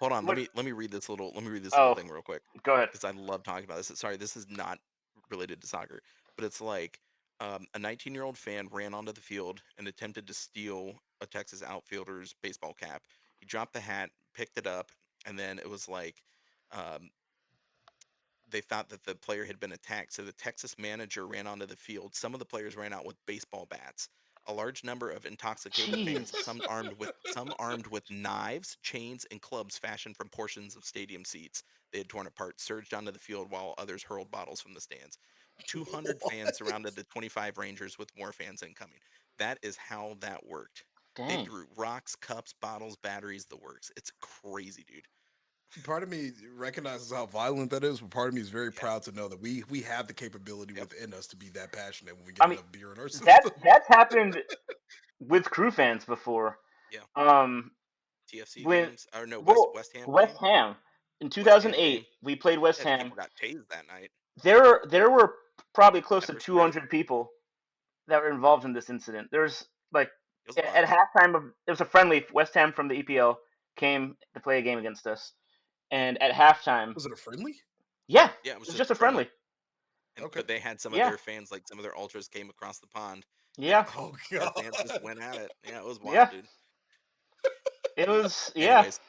Hold on, what? let me read this little Oh, thing real quick go ahead. because I love talking about this. Sorry, this is not related to soccer, but it's like a 19-year-old fan ran onto the field and attempted to steal a Texas outfielder's baseball cap. He dropped the hat, picked it up, and then it was like um, they thought that the player had been attacked. So the Texas manager ran onto the field. Some of the players ran out with baseball bats. A large number of intoxicated fans, Jeez. some armed with knives, chains, and clubs fashioned from portions of stadium seats they had torn apart, surged onto the field while others hurled bottles from the stands. 200 fans What? surrounded the 25 Rangers with more fans incoming. That is how that worked. They Dang. threw rocks, cups, bottles, batteries, the works. It's crazy, dude. Part of me recognizes how violent that is, but part of me is very Yeah. proud to know that we have the capability Yep. within us to be that passionate when we get I mean, enough beer in our that system. that's happened with crew fans before. Yeah. Um, TFC when games or no well, West Ham West game. Ham in West Ham 2008, game. we played West Yeah, Ham. people got tased that night. There were probably close to Pepper spray. 200 people that were involved in this incident. There's like It was at wild. halftime of it was a friendly. West Ham from the EPL came to play a game against us, and at halftime, Was it a friendly? yeah, Yeah, it it was was just just a friendly. friendly. And Okay. but they had some of Yeah, their fans, like some of their ultras, came across the pond, and yeah, Oh their fans just god. went at it. Yeah, it was wild, yeah. dude. It was yeah. Anyways,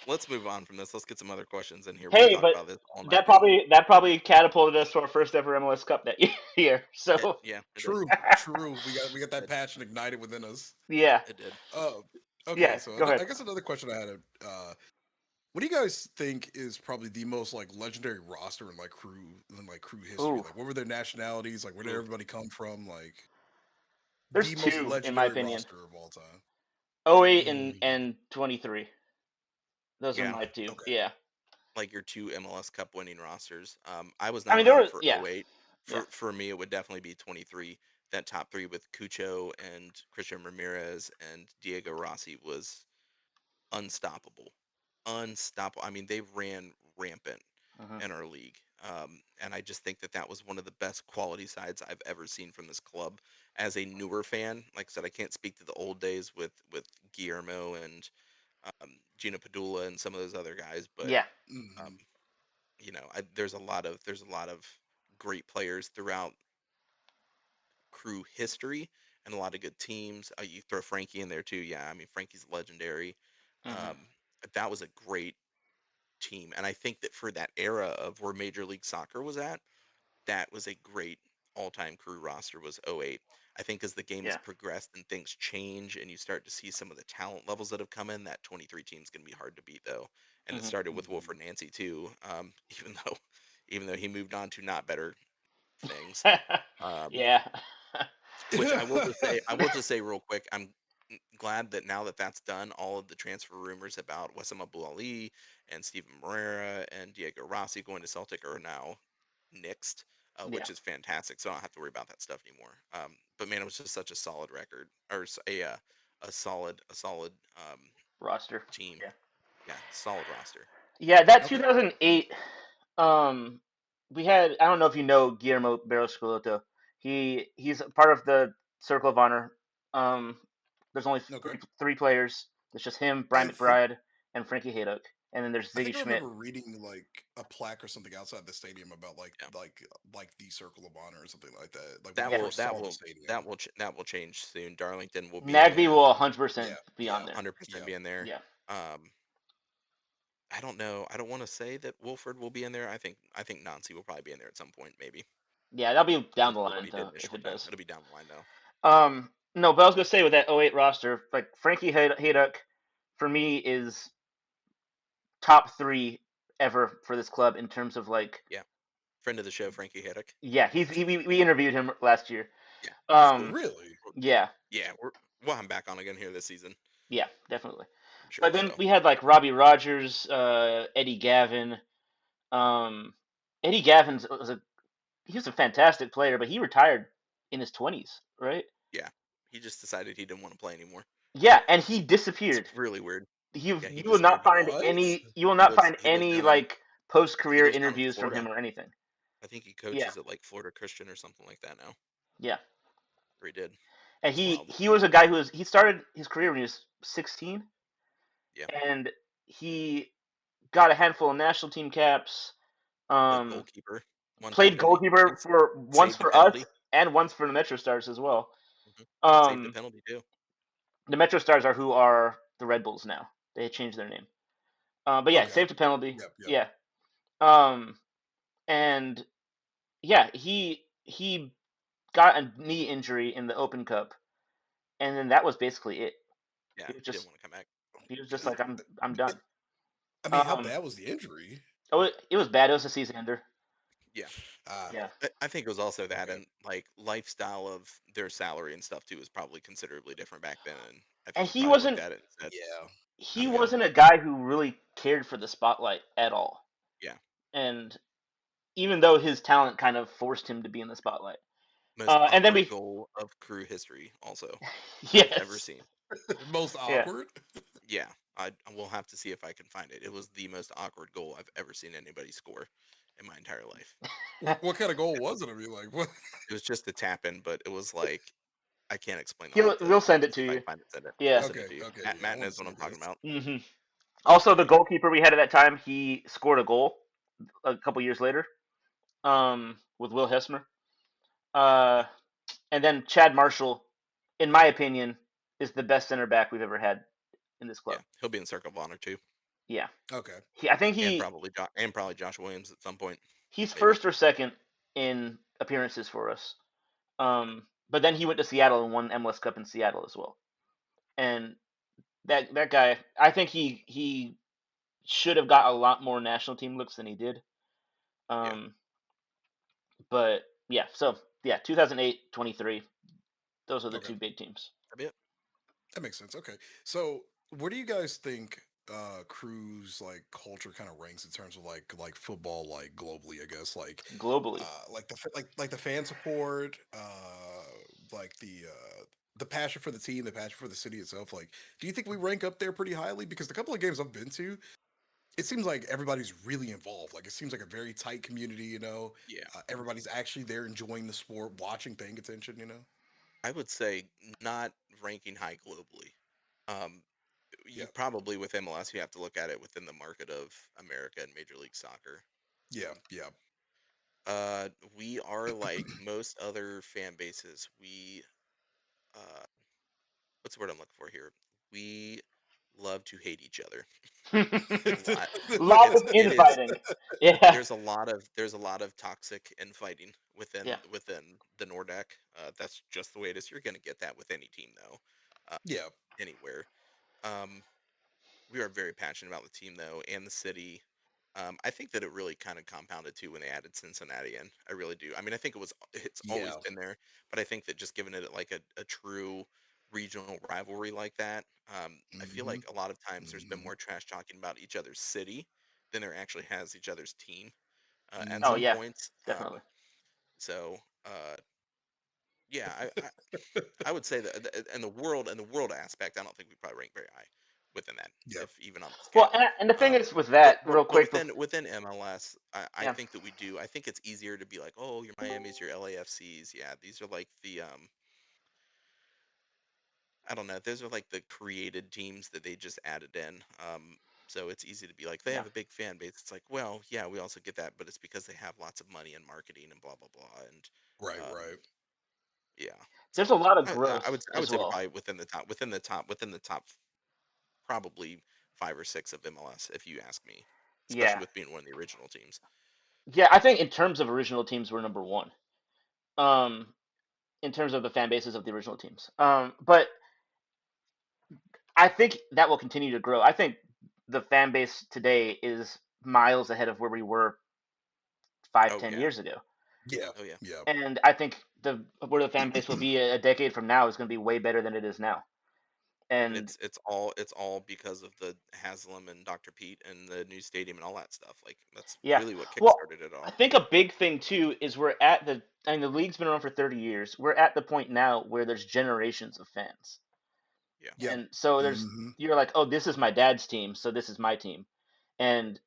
let's move on from this. Let's get some other questions in here. We could Hey, talk but about this all night, dude. that probably catapulted us to our first ever MLS Cup that year. So Yeah, it did. True, true. We got that It, passion ignited within us. yeah, it did. Uh, okay, yeah. so Go ahead. I guess another question I had. What do you guys think is probably the most like legendary roster in like crew history? Ooh, Like, what were their nationalities? Like, where did Ooh, everybody come from? Like, there's the most two in my legendary opinion. roster of all time. 08 Mm, and 23. Those are yeah, my two. okay. Yeah. like your two MLS Cup winning rosters. I was I not mean, there around were for yeah, '08. yeah. For me, it would definitely be 23. That top three with Cucho and Christian Ramirez and Diego Rossi was unstoppable. Unstoppable. I mean, they ran rampant Hmm. in our league. And I just think that that was one of the best quality sides I've ever seen from this club. As a newer fan, like I said, I can't speak to the old days with Guillermo and Gina Padula and some of those other guys, but Yeah. um, Hmm. there's a lot of great players throughout crew history and a lot of good teams. You throw Frankie in there too. Yeah, I mean Frankie's legendary. Hmm. Um, that was a great team, and I think that for that era of where Major League Soccer was at, that was a great all-time crew roster was '08. I think as the game has Yeah. progressed and things change and you start to see some of the talent levels that have come in, that 23 team is going to be hard to beat though. And it Hmm. started with Hmm. Wilfred Nancy too, even though he moved on to not better things. Um, Yeah. which I will just say real quick, I'm glad that now that that's done, all of the transfer rumors about Wessam Abdul Ali and Steven Moreira and Diego Rossi going to Celtic are now nixed, Yeah. which is fantastic. So I don't have to worry about that stuff anymore. But man, it was just such a solid record, or a solid Roster. team. Yeah. Yeah, solid roster. Yeah. That Okay. 2008. Um, we had. I don't know if you know Guillermo Barros. He's a part of the Circle of Honor. Um, there's only Okay. three players. It's just him, Brian I think McBride, and Frankie Haydock. And then there's I Ziggy think I Schmidt. remember reading like a plaque or something outside the stadium about Yeah, like the Circle of Honor or something like that. Like when I that Yeah. will first that saw the will stadium. that will change soon. Darlington will be in Nagby there. will 100% Yeah. be Yeah. on there. 100% Yeah. be in there. Yeah. Um, I don't know. I don't want to say that Wolford will be in there. I think Nancy will probably be in there at some point, maybe Yeah, that'll be down the similar to what line he did though, in his if short it time. does. It'll be down the line though. No, but I was gonna say with that '08 roster, like Frankie Hayduck, for me is top three ever for this club in terms of like, Yeah, friend of the show, Frankie Haddock. yeah, we interviewed him last year. Yeah, he's cool. Um, Really? yeah, Yeah, we'll have him back on again here this season, yeah, definitely. I'm sure. But then So we had like Robbie Rogers, Eddie Gavin. Um, Eddie Gavin's was a he was a fantastic player, but he retired in his 20s, right? yeah, he just decided he didn't want to play anymore. Yeah, and he It's disappeared. really weird. You Yeah, he you will not disappeared. find What? any you will He not lives find he lives any down in like post he career lives down in interviews from Florida. him or anything. I think he Yeah, coaches at like Florida Christian or something like that now. yeah. He did. And It's wild. he was a guy he started his career when he was 16, Yeah. and he got a handful of national team caps. Played Um, goalkeeper one time, Played didn't he? goalkeeper for once Saved a for us penalty. and once for the Metro Stars as well. Hmm. Saved a Um, penalty too. the Metro Stars are who are the Red Bulls now. They changed their name. But yeah, Okay. saved a penalty. Yep. Yep. Yeah. Um, and yeah, he got a knee injury in the Open Cup, and then that was basically it. Yeah, He was he didn't just want to come back. he was just like I'm done. I mean, how Um, bad was the injury? oh, it was bad. It was a season ender. Yeah. Ah, Yeah, I think it was also that, okay. and like lifestyle of their salary and stuff too was probably considerably different back then. And I and think he probably looked at it and said, Yeah. he "I'm good." wasn't a guy who really cared for the spotlight at all. Yeah, And even though his talent kind of forced him to be in the spotlight. most And then awkward we, goal of crew history, also I've ever yes, seen. Most yeah. awkward. Yeah, I will have to see if I can find it. It was the most awkward goal I've ever seen anybody score in my entire life. What kind of goal was it? I mean, like what? It was just a tap in, but it was like I can't explain. We'll I'll have send to it see to if I you. can find it. Send it. I'll Yeah. send it Okay. to you. Okay. Matt, Yeah. I Matt want to knows what see I'm talking this. about. Also, the Yeah, goalkeeper we had at that time, he scored a goal a couple years later, with Will Hessmer. Uh, yeah, and then Chad Marshall, in my opinion, is the best center back we've ever had in this yeah. club. He'll be in Circle of Honor too, Yeah, Okay. I think and probably Josh Williams at some point, he's maybe. first or second in appearances for us. But then he went to Seattle and won MLS Cup in Seattle as well. And that guy, I think he should have got a lot more national team looks than he did. Yeah, Um, but yeah, so yeah, 2008, 23. Those are the Okay. two big teams. that'd be it. That makes sense. Okay. So, where do you guys think Crew's like culture kind of ranks in terms of like football like globally? I guess Globally. like like the fan support, like the passion for the team, the passion for the city itself. Like, do you think we rank up there pretty highly? Because the couple of games I've been to, it seems like everybody's really involved. Like, it seems like a very tight community. Yeah, Everybody's actually there enjoying the sport, watching, paying attention. I would say not ranking high globally. Um, Yeah. you probably with MLS you have to look at it within the market of America and Major League Soccer. Yeah. Um, Yeah. we are like most other fan bases. We uh, what's the word I'm looking for here? We love to hate each other a lot. Lots It's of it is infighting. Yeah. there's a lot of toxic infighting Yeah. within the Nordic. That's just the way it is. You're gonna get that with any team though, uh, Yeah. anywhere. Um, we are very passionate about the team though and the city. I think that it really kind of compounded too when they added Cincinnati in. I really do. I mean, I think it's always Yeah. been there, but I think that just giving it like a true regional rivalry like that, I feel Hmm. like a lot of times there's been Hmm. more trash talking about each other's city than there actually has each other's team at Oh some Hmm. yeah, points. definitely. So yeah, I would say that and the world aspect, I don't think we probably rank very high within that, Yeah. if even on the Well, scale. and the thing Um, is with that, real but quick, within MLS, I yeah, think that we do. I think it's easier to be like, oh, your Miami's, your LAFCs. Yeah, these are like the I don't know. Those are like the created teams that they just added in. So it's easy to be like they yeah. have a big fan base. It's like, well, yeah, we also get that, but it's because they have lots of money and marketing and blah blah blah. And Right. um, Right. yeah, There's a so lot of I, growth I would as say we're well. probably within the top probably 5 or 6 of MLS if you ask me, especially Yeah, with being one of the original teams. yeah. I think in terms of original teams, we're number one. Um, in terms of the fan bases of the original teams. But I think that will continue to grow. I think the fan base today is miles ahead of where we were five, Oh ten yeah, years ago. Yeah. oh yeah. Yeah. And I think the where the fan base will be a decade from now is going to be way better than it is now. And And it's all because of the Haslam and Dr. Pete and the new stadium and all that stuff. Like that's yeah, really what well, kickstarted it I all. think a big thing too is we're at the. I mean, the league's been around for 30 years. We're at the point now where there's generations of fans, Yeah, Yeah. and so Hmm. you're like, oh, this is my dad's team, so this is my team, and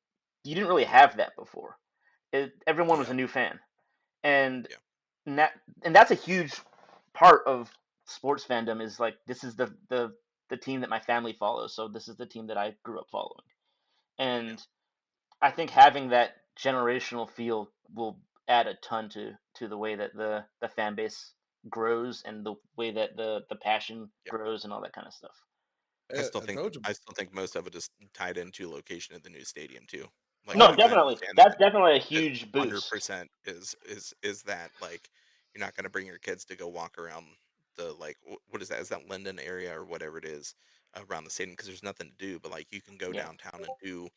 you didn't really have that before. Everyone was Yeah. a new fan, and yeah, and that and that's a huge part of sports fandom is like this is the team that my family follows, so this is the team that I grew up following. Yeah. And I think having that generational feel will add a ton to the way that the fan base grows and the way that the passion Yeah. grows and all that kind of stuff. I told you. I still think most of it is tied into location of the new stadium too. Like Oh No, yeah. I definitely. understand That's that definitely a it huge boost. 100% is that like you're not going to bring your kids to go walk around the like what is that? Is that Linden area or whatever it is around the stadium because there's nothing to do, but like you can go Yeah. downtown and do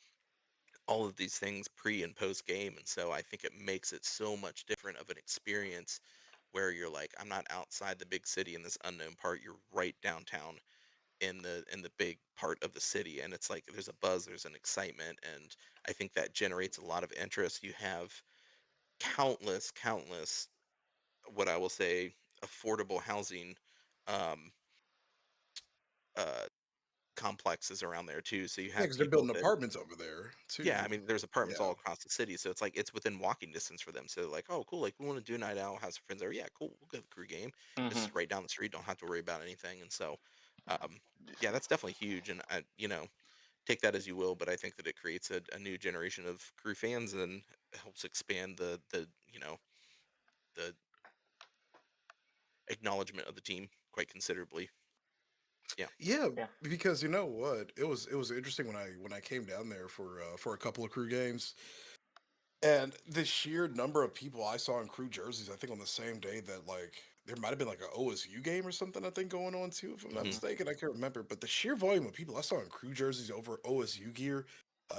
all of these things pre and post game, and so I think it makes it so much different of an experience where you're like I'm not outside the big city in this unknown part, you're right downtown in the big part of the city, and it's like there's a buzz, there's an excitement, and I think that generates a lot of interest. You have countless what I will say affordable housing um uh complexes around there too, so you Yeah, have because they're people building that apartments over there yeah, I too. mean, there's apartments Yeah. all across the city, so it's like it's within walking distance for them. So like, oh, cool, like we want to do a night out, have some friends there. Yeah, cool, we'll go to the crew game. This Hmm. is right down the street. Don't have to worry about anything. And so, um, yeah, that's definitely huge. And I, take that as you will, but I think that it creates a new generation of crew fans and helps expand the the acknowledgement of the team quite considerably. Yeah. Yeah, Yeah. because you know what? It was interesting when I came down there for a couple of crew games. And the sheer number of people I saw in crew jerseys, I think on the same day that like there might have been like an OSU game or something I think going on too, if I'm not Hmm. mistaken. I can't remember, but the sheer volume of people I saw in crew jerseys over OSU gear,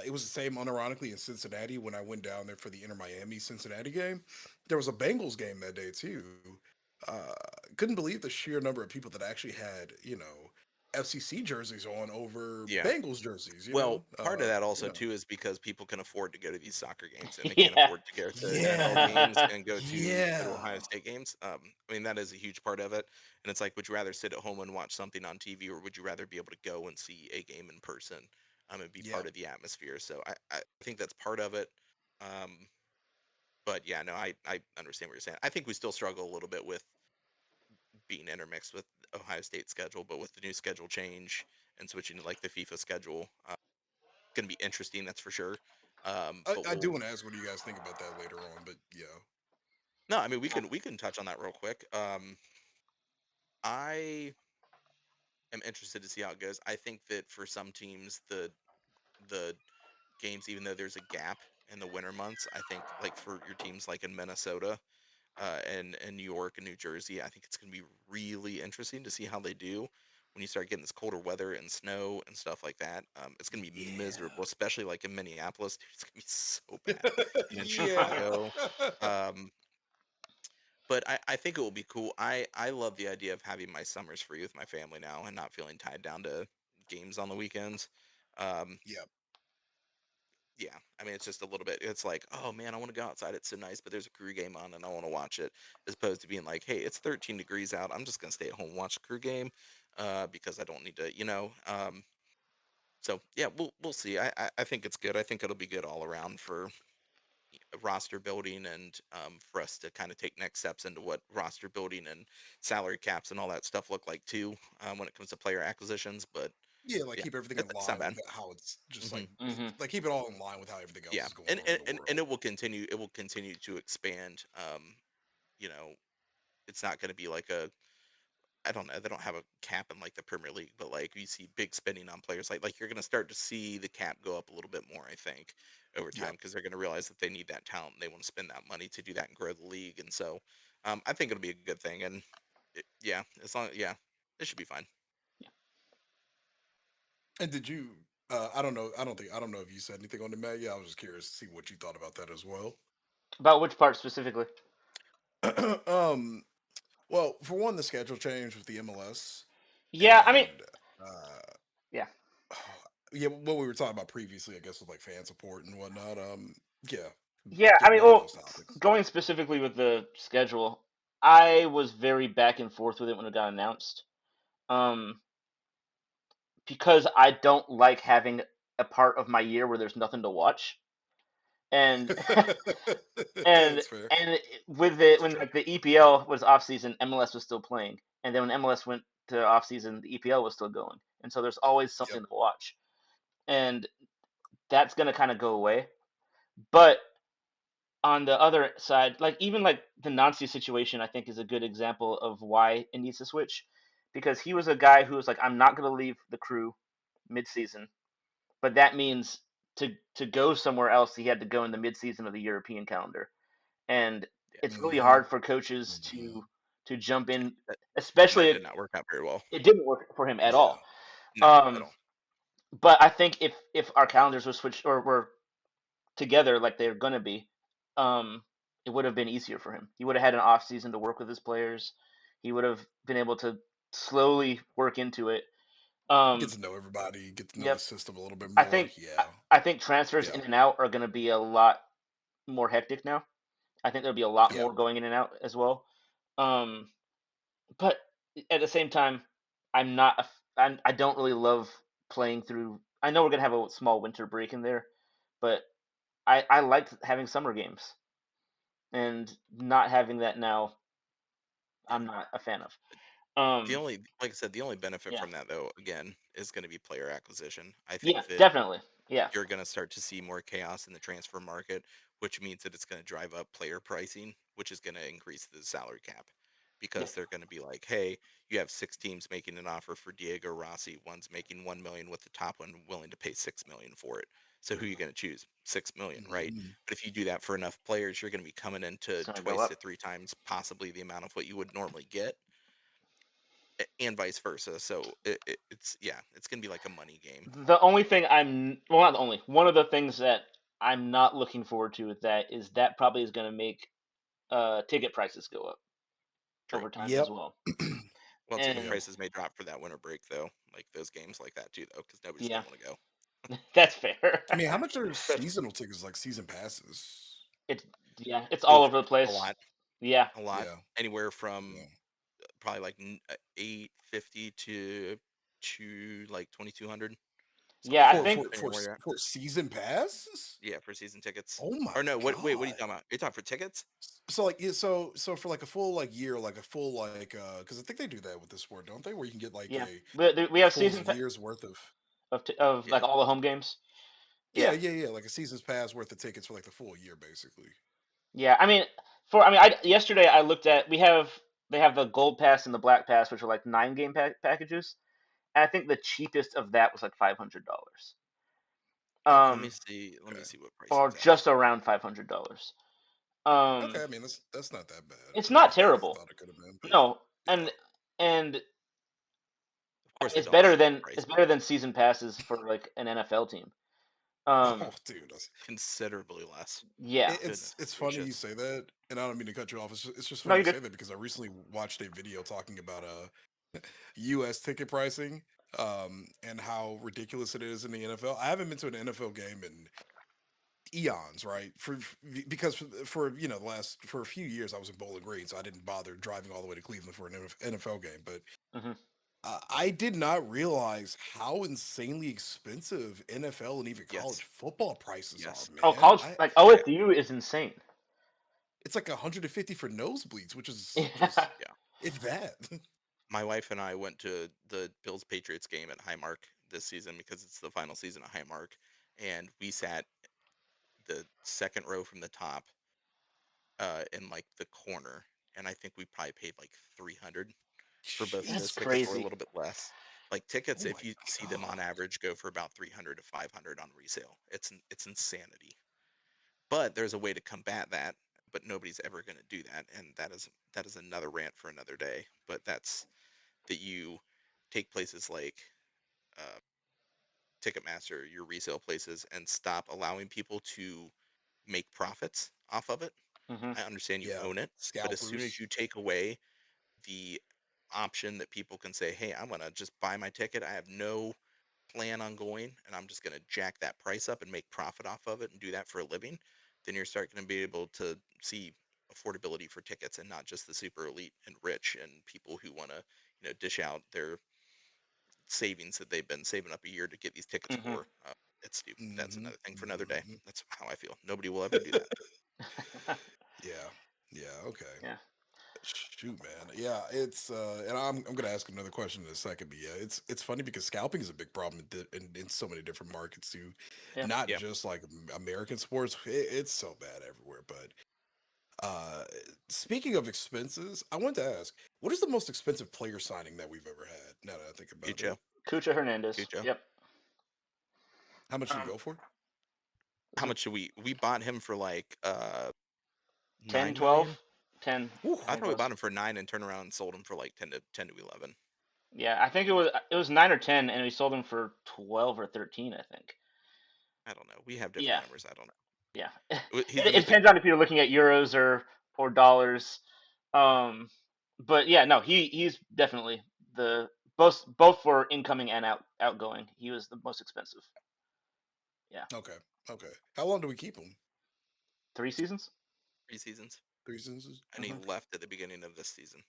it was the same unironically in Cincinnati when I went down there for the Inter Miami Cincinnati game. There was a Bengals game that day too. Uh, couldn't believe the sheer number of people that actually had FCC jerseys on over Yeah. Bengals jerseys. Well, part of that You also know. too is because people can afford to go to these soccer games and they can't Yeah. afford to go to NFL games Yeah, and go to Ohio yeah. State games. I mean that is a huge part of it. And it's like, would you rather sit at home and watch something on TV, or would you rather be able to go and see a game in person, and be Yeah. part of the atmosphere? So I think that's part of it. Um, but yeah, no, I understand what you're saying. I think we still struggle a little bit with being intermixed with Ohio State schedule, but with the new schedule change and switching to like the FIFA schedule, going to be interesting, that's for sure. But I do we'll want to ask what do you guys think about that later on, but yeah. no, I mean we can touch on that real quick. I am interested to see how it goes. I think that for some teams, the games, even though there's a gap in the winter months, I think like for your teams like in Minnesota, and New York and New Jersey, I think it's going to be really interesting to see how they do when you start getting this colder weather and snow and stuff like that. It's going to be miserable, Yeah. especially like in Minneapolis. Dude, it's going to be so bad. And in Yeah. Chicago. Um, but I think it will be cool. I love the idea of having my summers free with my family now and not feeling tied down to games on the weekends. Um, Yeah. yeah, I mean, it's just a little bit. It's like, oh man, I want to go outside. It's so nice, but there's a crew game on, and I want to watch it. As opposed to being like, hey, it's 13 degrees out. I'm just gonna stay at home and watch the crew game, because I don't need to, So yeah, we'll see. I think it's good. I think it'll be good all around for roster building and for us to kind of take next steps into what roster building and salary caps and all that stuff look like too, when it comes to player acquisitions. But Yeah, like yeah, keep everything in it's not line bad. with how it's just Hmm. Hmm. like keep it all in line with how everything else Yeah, is going and, on in and the and and world. it will continue. It will continue to expand. You know, it's not going to be like a. I don't know. They don't have a cap in like the Premier League, but like you see big spending on players. Like you're going to start to see the cap go up a little bit more. I think over Yeah. time because they're going to realize that they need that talent. And they want to spend that money to do that and grow the league. And so, I think it'll be a good thing. And yeah, as long yeah, it should be fine. And did you I don't know if you said anything on the Met. Yeah, I was just curious to see what you thought about that as well. About which part specifically? um well, for one, the schedule change with the MLS Yeah, I mean, and uh yeah, yeah, what we were talking about previously, I guess with like fan support and whatnot. Yeah, yeah. I get mean, both of well, those topics. going specifically with the schedule, I was very back and forth with it when it got announced. Um, because I don't like having a part of my year where there's nothing to watch. and and That's fair. and with it It's a when joke. like the EPL was off season, MLS was still playing, and then when MLS went to off season, the EPL was still going, and so there's always something Yep. to watch, and that's gonna kind of go away. But on the other side, like even like the Nancy situation, I think is a good example of why it needs to switch, because he was a guy who was like, I'm not gonna leave the crew mid-season, but that means to go somewhere else, he had to go in the mid-season of the European calendar, and Yeah, it's really Hmm. hard for coaches Hmm. to jump yeah. in, That especially did not work out very well. it didn't work for him at Yeah. all. No, at Um, all. but I think if our calendars were switched or were together like they're gonna be, um, it would have been easier for him. He would have had an off season to work with his players. He would have been able to slowly work into it. Get Um, to know everybody. Get to know the yep. system a little bit I more. think I, Yeah. I think transfers Yeah. in and out are going to be a lot more hectic now. I think there'll be a lot Yeah. more going in and out as well. Um, but at the same time, I'm not. I don't really love playing through. I know we're gonna have a small winter break in there, but I liked having summer games, and not having that now, Yeah. I'm not a fan of. The Um, only, like I said, the only benefit yeah, from that though, again, is going to be player acquisition. I yeah, think that definitely, yeah, you're going to start to see more chaos in the transfer market, which means that it's going to drive up player pricing, which is going to increase the salary cap yeah, because they're going to be like, hey, you have six teams making an offer for Diego Rossi. One's making 1 million with the top one willing to pay 6 million for it. So who are you going to choose? 6 million, right? Hmm. But if you do that for enough players, you're going to be coming into it's gonna go twice up. to three times possibly the amount of what you would normally get, and vice versa. So it's yeah, it's going to be like a money game. The only thing I'm well, not the only one of the things that I'm not looking forward to with that is that probably is going to make ticket prices go up True. over time as Yep. well. Well, ticket And Yep. prices may drop for that winter break though, like those games like that too, though, because nobody's yeah, gonna want to go. that's fair. I mean, how much are Especially seasonal tickets like season passes? it's yeah, it's all Oof, over the a place. lot, Yeah, a lot, Yeah. anywhere Yeah. from probably like 850 to like 2200, something yeah, like I that, For think for depending on for where you're at. for season passes? Yeah, for season tickets. Oh my Or no, what? Wait, what are you god. talking about? You're talking for tickets? So like yeah, so for like a full like year, like a full like because I think they do that with this sport, don't they? Where you can get like yeah, a we have full season year's worth of of Yeah. like all the home games. yeah, Yeah, yeah, yeah, like a season's pass worth of tickets for like the full year, basically. yeah. I yesterday I looked at they have the gold pass and the black pass, which are like 9 game packages. And I think the cheapest of that was like $500. Okay, let me Um, see. Let me Okay. see what or pricing's at just for it. around $500. Okay, Um, I mean that's not that bad. it's I mean, not it's better than I terrible. thought it could have been, but No, yeah. and Of course, they it's don't better sell than price season passes for like an NFL team. Oh, Um, dude, considerably less. yeah. it's Goodness funny you gracious. say that, and I don't mean to cut you off. It's just No, funny you're you good. say that because I recently watched a video talking about U.S. ticket pricing, and how ridiculous it is in the NFL. I haven't been to an NFL game in eons, right? Because for the last for a few years I was in Bowling Green, so I didn't bother driving all the way to Cleveland for an NFL game. But Hmm. I did not realize how insanely expensive NFL and even college Yes. football prices are, Yes. Oh, man. college I like Yeah. OSU is insane. It's like 150 for nosebleeds, which is Yeah. just Yeah. if that. My wife and I went to the Bills Patriots game at Highmark this season because it's the final season at Highmark, and we sat the second row from the top, in like the corner, and I think we probably paid like 300 for both of That's those tickets, or a Jesus. crazy. little bit less. Like tickets, Oh if my you see them on god. average, go for about 300 to 500 on resale. It's insanity. But there's a way to combat that, but nobody's ever going to do that, and that is another rant for another day. But that's that you take places like uh, Ticketmaster, your resale places, and stop allowing people to make profits off of it. Hmm. I understand you Yeah. own it, but as soon as Scalpers. you take away the option that people can say, "Hey, I'm gonna just buy my ticket. I have no plan on going, and I'm just gonna jack that price up and make profit off of it and do that for a living," then you're starting to be able to see affordability for tickets and not just the super elite and rich and people who want to, dish out their savings that they've been saving up a year to get these tickets Hmm. for. It's stupid. That's Hmm. another thing for another day. Hmm. That's how I feel. Nobody will ever do that. Yeah. Yeah. Okay. Yeah. Shoot, man. Yeah, it's and I'm gonna ask another question in a second, but yeah, it's funny because scalping is a big problem in so many different markets too, Yeah. not Yeah, just like American sports. It's so bad everywhere. But uh, speaking of expenses, I wanted to ask, what is the most expensive player signing that we've ever had? Now that I think about it, Cucho, Kucha Hernandez. Cucho. Yep. how much did he Um, go for? How so much should we bought him for like 10, 9 million? 12, 10, Ooh, I I think it thought we was. bought him for 9 and turned around and sold him for like 10 to 11. Yeah, I think it was 9 or 10, and we sold him for 12 or 13, I think. I don't know. We have different Yeah, numbers. I don't know. yeah. He's It with the depends on if you're looking at euros or dollars. Um, but yeah, no, he's definitely the both for incoming and outgoing. He was the most expensive. Yeah, okay, okay. How long do we keep him? 3 seasons. 3 seasons, 3 seasons. and he Hmm. left at the beginning of this season.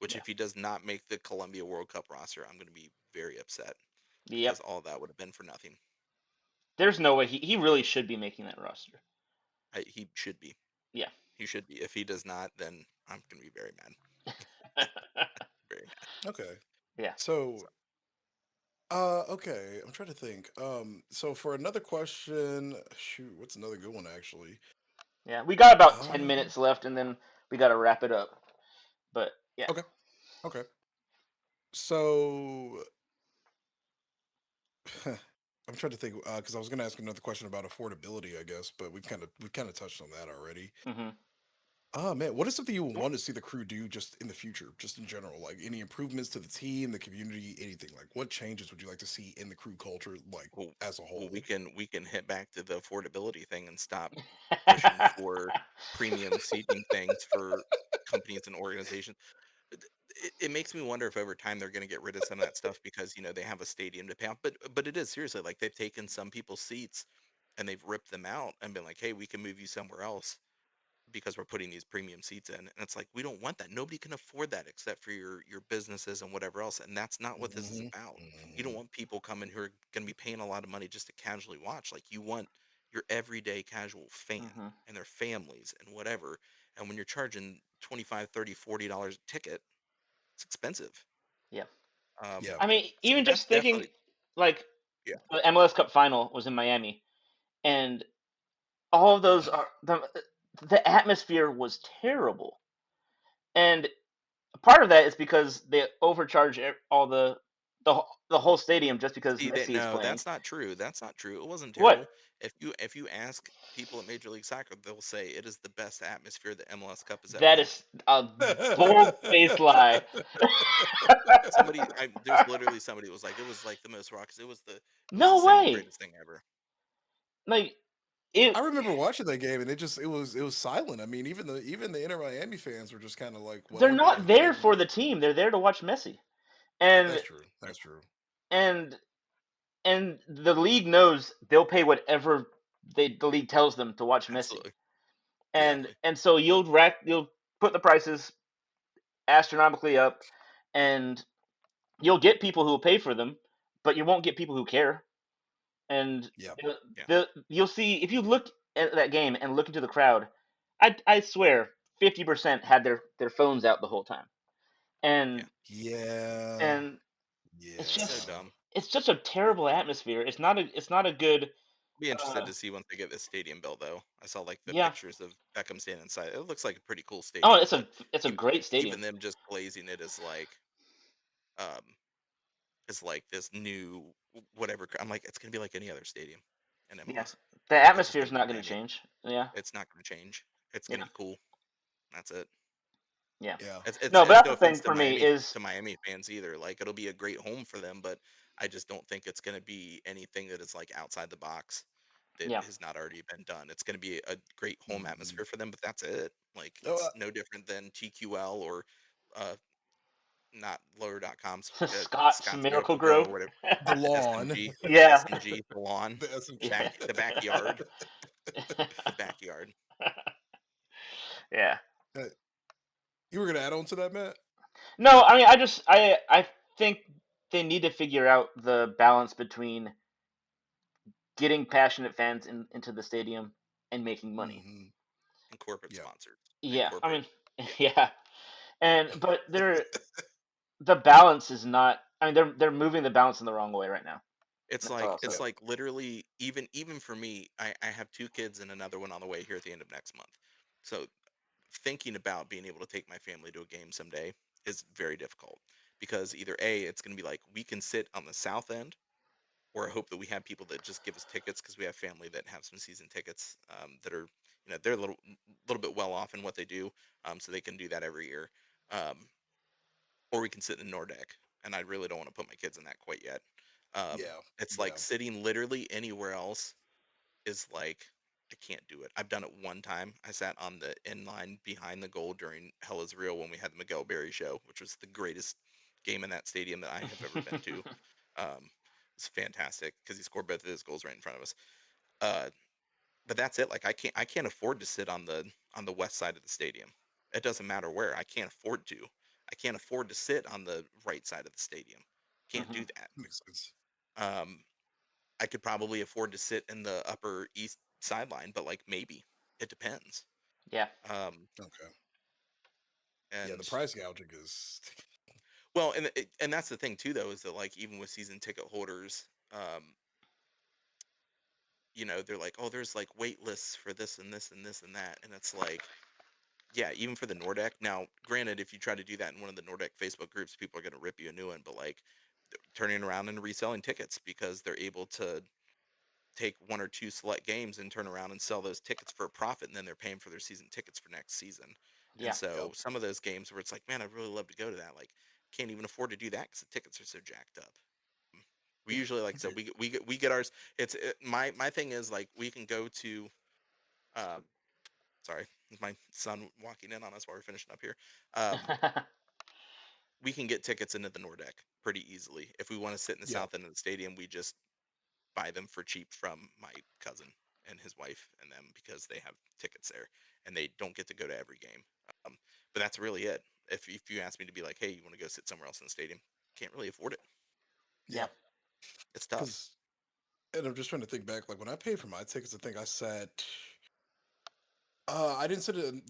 Which, Yeah. if he does not make the Columbia World Cup roster, I'm going to be very upset because Yep. all that would have been for nothing. There's no way he really should be making that roster. He should be. Yeah. He should be. If he does not, then I'm going to be very mad. Very mad. Okay. Yeah. So okay, I'm trying to think. So for another question, shoot, what's another good one actually? Yeah. We got about 10 Uh, minutes left, and then we got to wrap it up. But yeah. okay, okay. So I'm trying to think because I was going to ask another question about affordability, I guess, but we've kind of touched on that already. Hmm. Oh man, what is something you would want to see the crew do just in the future, just in general? Like any improvements to the team, the community, anything? Like what changes would you like to see in the crew culture, like Well, as a well, whole? we can hit back to the affordability thing and stop pushing for premium seating things for companies and organizations. It makes me wonder if over time they're going to get rid of some of that stuff because they have a stadium to pay off. But it is seriously like they've taken some people's seats and they've ripped them out and been like, hey, we can move you somewhere else because we're putting these premium seats in. And it's like we don't want that. Nobody can afford that except for your businesses and whatever else. And that's not what this is Hmm. about. You don't Hmm. want people coming who are going to be paying a lot of money just to casually watch. Like you want your everyday casual fan Hmm. and their families and whatever. And when you're charging 25, 30, $40 a ticket, it's expensive. Yeah. Um, Yeah. I mean, so even that's just thinking, definitely, like, yeah. the MLS Cup final was in Miami, and all of those are the atmosphere was terrible, and part of that is because they overcharge all the whole stadium just because See that? Messi is No, playing. that's not true. That's not true. It wasn't What? terrible. If you ask people at Major League Soccer, they'll say it is the best atmosphere the MLS Cup has ever That had. is a bold-faced lie. There's literally somebody who was like, it was like the most raucous. It was the No single way. greatest thing ever. Like it. I remember watching that game, and it was silent. I mean, even the Inter Miami fans were just kind of like They're whatever, not like they there didn't. for the team. They're there to watch Messi. And That's true. That's true. and and the league knows they'll pay whatever the league tells them to watch Messi. Absolutely, Yeah. And so you'll put the prices astronomically up, and you'll get people who will pay for them, but you won't get people who care. And Yeah. yeah, you'll see if you look at that game and look into the crowd, I swear 50% had their phones out the whole time, yeah. and Yeah. and it's It's so Yeah. just dumb. it's such a terrible atmosphere. It's not a good. Be interested Uh, to see once they get this stadium built, though. I saw like the yeah. pictures of Beckham standing inside. It looks like a pretty cool Oh, stadium, it's a but it's a even great even stadium. them just glazing it um is like this new whatever. I'm like, it's gonna be like any other stadium in Yeah, MLS. the It's just atmosphere gonna is be not going to brand new. change. Yeah. It's not gonna change. It's gonna Yeah. be cool. That's it. Yeah. Yeah. It's No, but it's that's no the thing offense for me is to Miami fans either. Like it'll be a great home for them, but I just don't think it's gonna be anything that is like outside the box that yeah. has not already been done. It's gonna be a great home Mhm. atmosphere for them, but that's it. Like Oh, it's no different than TQL or uh not lawyer.com's Scott's Scott's Miracle Miracle Grow Grow. or whatever. the lawn. SMG. Yeah. SMG, the lawn, The Yeah. SMG. the backyard, the backyard. Yeah. Uh, you were gonna add on to that, Matt? No, I mean, I think they need to figure out the balance between getting passionate fans into the stadium and making money. Hmm. And corporate Yeah. sponsors and Yeah, I corporate. mean, Yeah. yeah, and but the balance is not. I mean, they're moving the balance in the wrong way right now. That's all I'll say. Yeah. It's like literally even for me, I have two kids and another one on the way here at the end of next month. So thinking about being able to take my family to a game someday is very difficult because either A, it's going to be like we can sit on the south end, or I hope that we have people that just give us tickets because we have family that have some season tickets that are, they're a little bit well off in what they do, so they can do that every year. Um, or we can sit in the Nordeck, and I really don't want to put my kids in that quite yet. Yeah. It's like Yeah. sitting literally anywhere else is like I can't do it. I've done it one time. I sat on the end line behind the goal during Hell is Real when we had the Miguel Berry show, which was the greatest game in that stadium that I have ever been to. It's fantastic because he scored both of his goals right in front of us. Uh, but that's it. Like I can't afford to sit on the west side of the stadium. It doesn't matter where. I can't afford to. I can't afford to sit on the right side of the stadium. Can't Hmm. do that. Makes sense. Um, I could probably afford to sit in the upper east sideline, but like maybe it depends. Yeah, Um, Okay. Yeah, the and price gouging is. well, and that's the thing too, though, is that like even with season ticket holders, they're like, oh, there's like wait lists for this and this and this and that, and it's like, yeah, even for the Nordeck. Now, granted, if you try to do that in one of the Nordeck Facebook groups, people are going to rip you a new one, but like turning around and reselling tickets because they're able to take one or two select games and turn around and sell those tickets for a profit, and then they're paying for their season tickets for next season. And yeah, so Yep. some of those games where it's like, man, I'd really love to go to that, like can't even afford to do that because the tickets are so jacked up. Mm. We usually, like I said, we get ours. My thing is like we can go to. Um, sorry, my son walking in on us while we're finishing up here. Um, we can get tickets into the Nordeck pretty easily. If we want to sit in the Yeah. south end of the stadium, we just buy them for cheap from my cousin and his wife and them because they have tickets there and they don't get to go to every game. Um, but that's really it. If you ask me to be like, hey, you want to go sit somewhere else in the stadium, can't really afford it. yeah. Yeah. It's tough. Because, and I'm just trying to think back. Like when I paid for my tickets, I think I sat. I didn't sit in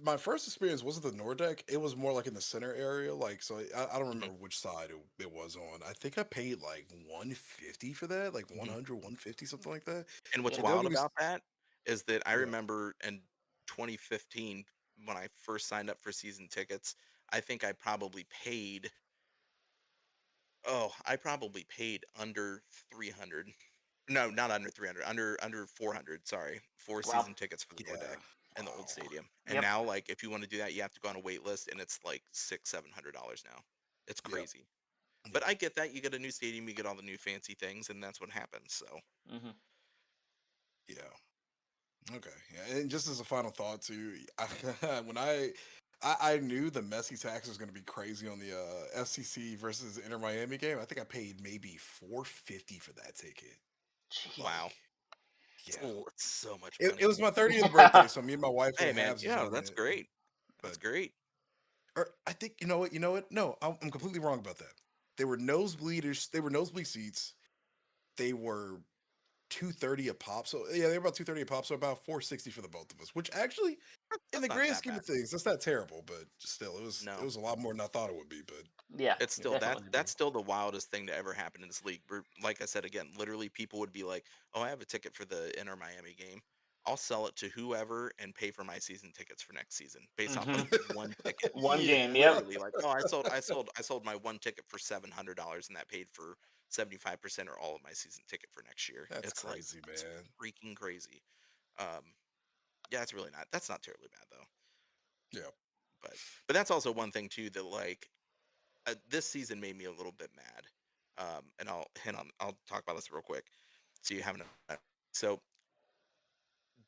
my first experience wasn't the Nordeck. It was more like in the center area. Like so, I don't Hmm. remember which side it was on. I think I paid like 150 for that, like Hmm. 100, 150, something like that. And what's Yeah. And they'll wild give me about that is that I yeah. remember in 2015 when I first signed up for season tickets, I think I probably paid. Oh, I probably paid under 300. No, not under 300. Under 400. Sorry, for Wow. season tickets for the Yeah. Nordeck and the old Wow. stadium. And Yep. now, like, if you want to do that, you have to go on a wait list, and it's like $600-700 now. It's Yep. crazy. But Yep. I get that. You get a new stadium, you get all the new fancy things, and that's what happens. So, Hmm. Yeah. Okay. Yeah. And just as a final thought too, when I knew the Messi tax was going to be crazy on the FCC versus Inter Miami game. I think I paid maybe 450 for that ticket. Jeez. wow, Like, yeah. it's so much It money. was my 30th birthday, so me and my wife Hey, went man, halvesies yeah, on that's it. great. That's But great. or I think you know what? You know what? No, I'm completely wrong about that. They were nosebleeders. They were nosebleed seats. They were 230 a pop. So yeah, they were about 230 a pop. So about 460 for the both of us. Which actually, in That's the not grand that scheme bad. of things, that's not terrible. But still, it No. was a lot more than I thought it would be. But Yeah, It's it still that definitely that's did. still the wildest thing to ever happen in this league. Like I said again, literally people would be like, "Oh, I have a ticket for the Inter Miami game. I'll sell it to whoever and pay for my season tickets for next season based off Hmm. of one ticket." One game. Yep. Literally, like, "Oh, I sold my one ticket for $700 and that paid for 75% or all of my season ticket for next year." that's It's like crazy, it's man. freaking crazy. Um, yeah, it's really not. That's not terribly bad though. Yeah. But that's also one thing too that like this season made me a little bit mad. And I'll talk about this real quick. So you have an so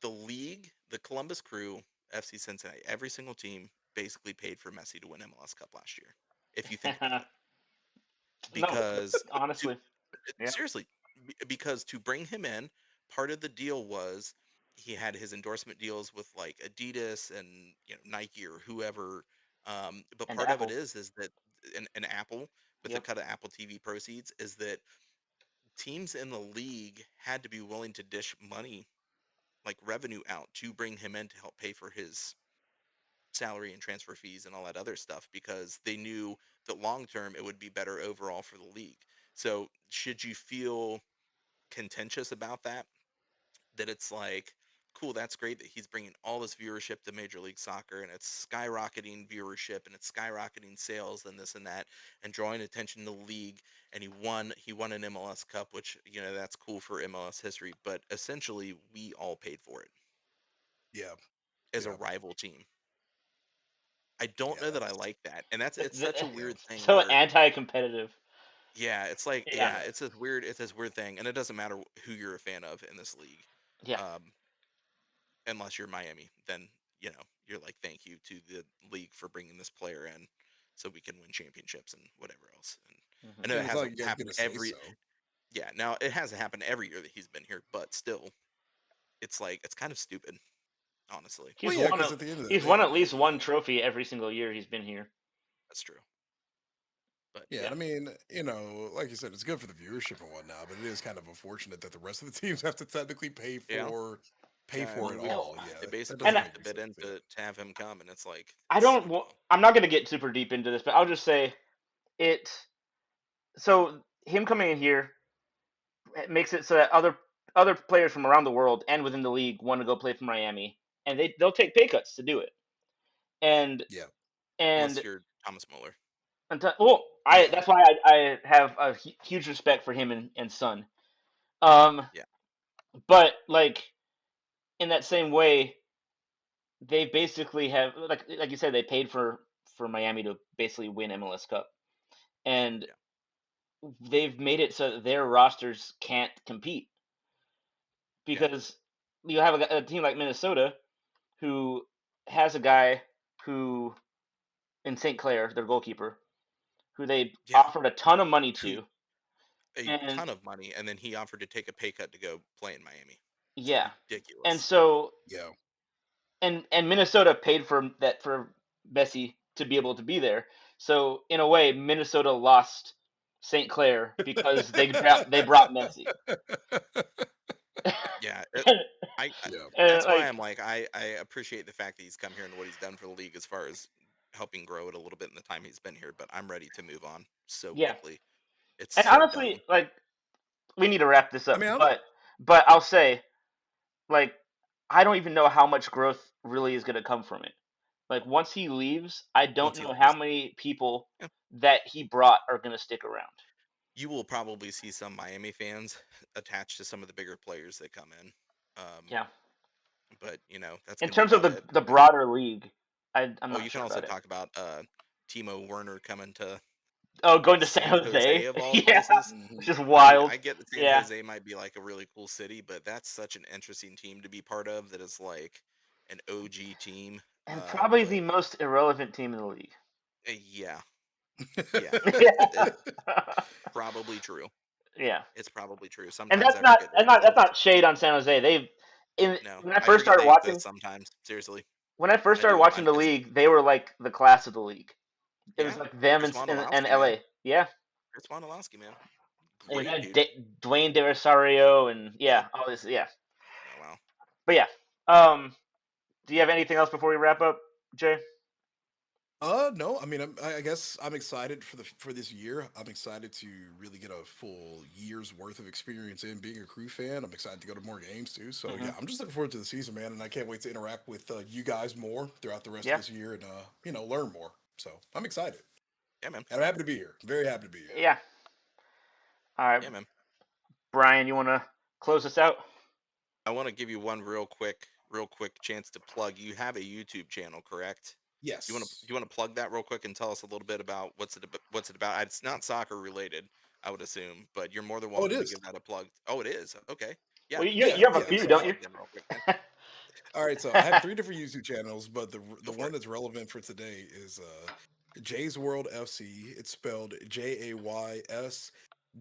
the league, the Columbus Crew, FC Cincinnati, every single team basically paid for Messi to win MLS Cup last year. If you think about it, No, because to honestly. Yeah. seriously, because to bring him in, part of the deal was he had his endorsement deals with like Adidas and Nike or whoever. But And part of it Apple. is that an Apple with the Yep. cut of Apple TV proceeds is that teams in the league had to be willing to dish money, like revenue out, to bring him in to help pay for his salary and transfer fees and all that other stuff because they knew that long term it would be better overall for the league. So, should you feel contentious about that? That it's like, cool, that's great that he's bringing all this viewership to Major League Soccer and it's skyrocketing viewership and it's skyrocketing sales and this and that and drawing attention to the league, and he won an MLS Cup, which, that's cool for MLS history, but essentially we all paid for it Yeah, as a yeah, rival team. I don't yeah. know that I That's like that. And it's such a yeah, weird thing So where, anti-competitive. yeah, it's like, Yeah, yeah, yeah, it's this weird thing, and it doesn't matter who you're a fan of in this league. yeah. Um, Unless you're Miami, then you're like, thank you to the league for bringing this player in, so we can win championships and whatever else. And Hmm. I know and it it's not hasn't like you guys get happened to say every so. yeah. Now it hasn't happened every year that he's been here, but still, it's like it's kind of stupid, honestly. Well, He's yeah, won. because at the end of the He's day, won I at least mean, one trophy every single year he's been here. That's true, but yeah, Yeah. and I mean, like you said, it's good for the viewership and whatnot, but it is kind of unfortunate that the rest of the teams have to technically yeah, pay I for it mean, all. they Yeah, that basically And doesn't have make to any bid sense. in Yeah, to have him come, and it's like I it's don't. so dumb. I'm not going to get super deep into this, but I'll just say it. So him coming in here, it makes it so that other players from around the world and within the league want to go play for Miami, and they'll take pay cuts to do it. And yeah, and Unless you're Thomas Mueller, well, I yeah, that's why I have a huge respect for him and Son. Um, yeah, but like in that same way, they basically have like you said, they paid for Miami to basically win MLS Cup, and yeah, they've made it so that their rosters can't compete yeah, because you have a team like Minnesota who has a guy who in St. Clair, their goalkeeper, who they yeah. offered a ton of money Who to, A and ton of money, and then he offered to take a pay cut to go play in Miami. It's yeah, and ridiculous. so yeah. and Minnesota paid for that for Messi to be able to be there. So in a way, Minnesota lost St. Clair because they brought Messi. Yeah, Yeah, And that's why like I'm like I appreciate the fact that he's come here and what he's done for the league as far as helping grow it a little bit in the time he's been here. But I'm ready to move on so yeah, quickly. It's and so honestly, dumb. like we need to wrap this I up, mean, I'm but I'll say like I don't even know how much growth really is going to come from it. Like once he leaves, I don't Once he know how leaves, many people yeah, that he brought are going to stick around. you will probably see some Miami fans attached to some of the bigger players that come in. Yeah. But that's In going to be terms of about the it. the I mean, broader league, I'm oh, not you can sure also about it. talk about Timo Werner coming to Oh, going to San San Jose Jose, of all yeah, places. it's mhm. just I mean, wild. I get that San Yeah, Jose might be like a really cool city, but that's such an interesting team to be part of. That is like an OG team. and probably But the most irrelevant team in the league. yeah, yeah, it's Yeah, probably true. yeah, It's probably true. and Sometimes I forget they that's exist. not shade on San Jose. No, When I I first forget started they watching exist sometimes. Seriously, I the do. Because league, they were like the class of the league. It was yeah, like them Chris and Wondolowski, man. LA. Yeah, Chris Wondolowski, man. and Great then dude. Dwayne De Rosario and Yep. yeah, all this. Yeah, Oh wow. but yeah. Do you have anything else before we wrap up, Jay? No. I mean, I guess I'm excited for this year. I'm excited to really get a full year's worth of experience in being a crew fan. I'm excited to go to more games too. So Hmm. yeah, I'm just looking forward to the season, man, and I can't wait to interact with you guys more throughout the rest of Yeah, this year and learn more. So I'm excited, Yeah, man. and I'm happy to be here. Very happy to be here. yeah. All right, Yeah, man. Brian, you want to close us out? I want to give you one real quick chance to plug. You have a YouTube channel, correct? Do Yes. you want to plug that real quick and tell us a little bit about what's it about? It's not soccer related, I would assume, but you're more than Oh, it welcome to is. give that a plug. Oh, it is. Okay. Yeah. Well, Yeah, you have a yeah. few, So I don't have you? Plug them real quick, man. all right. So I have three different YouTube channels, but Go the for one it. that's relevant for today is Jays World FC. It's spelled JAYS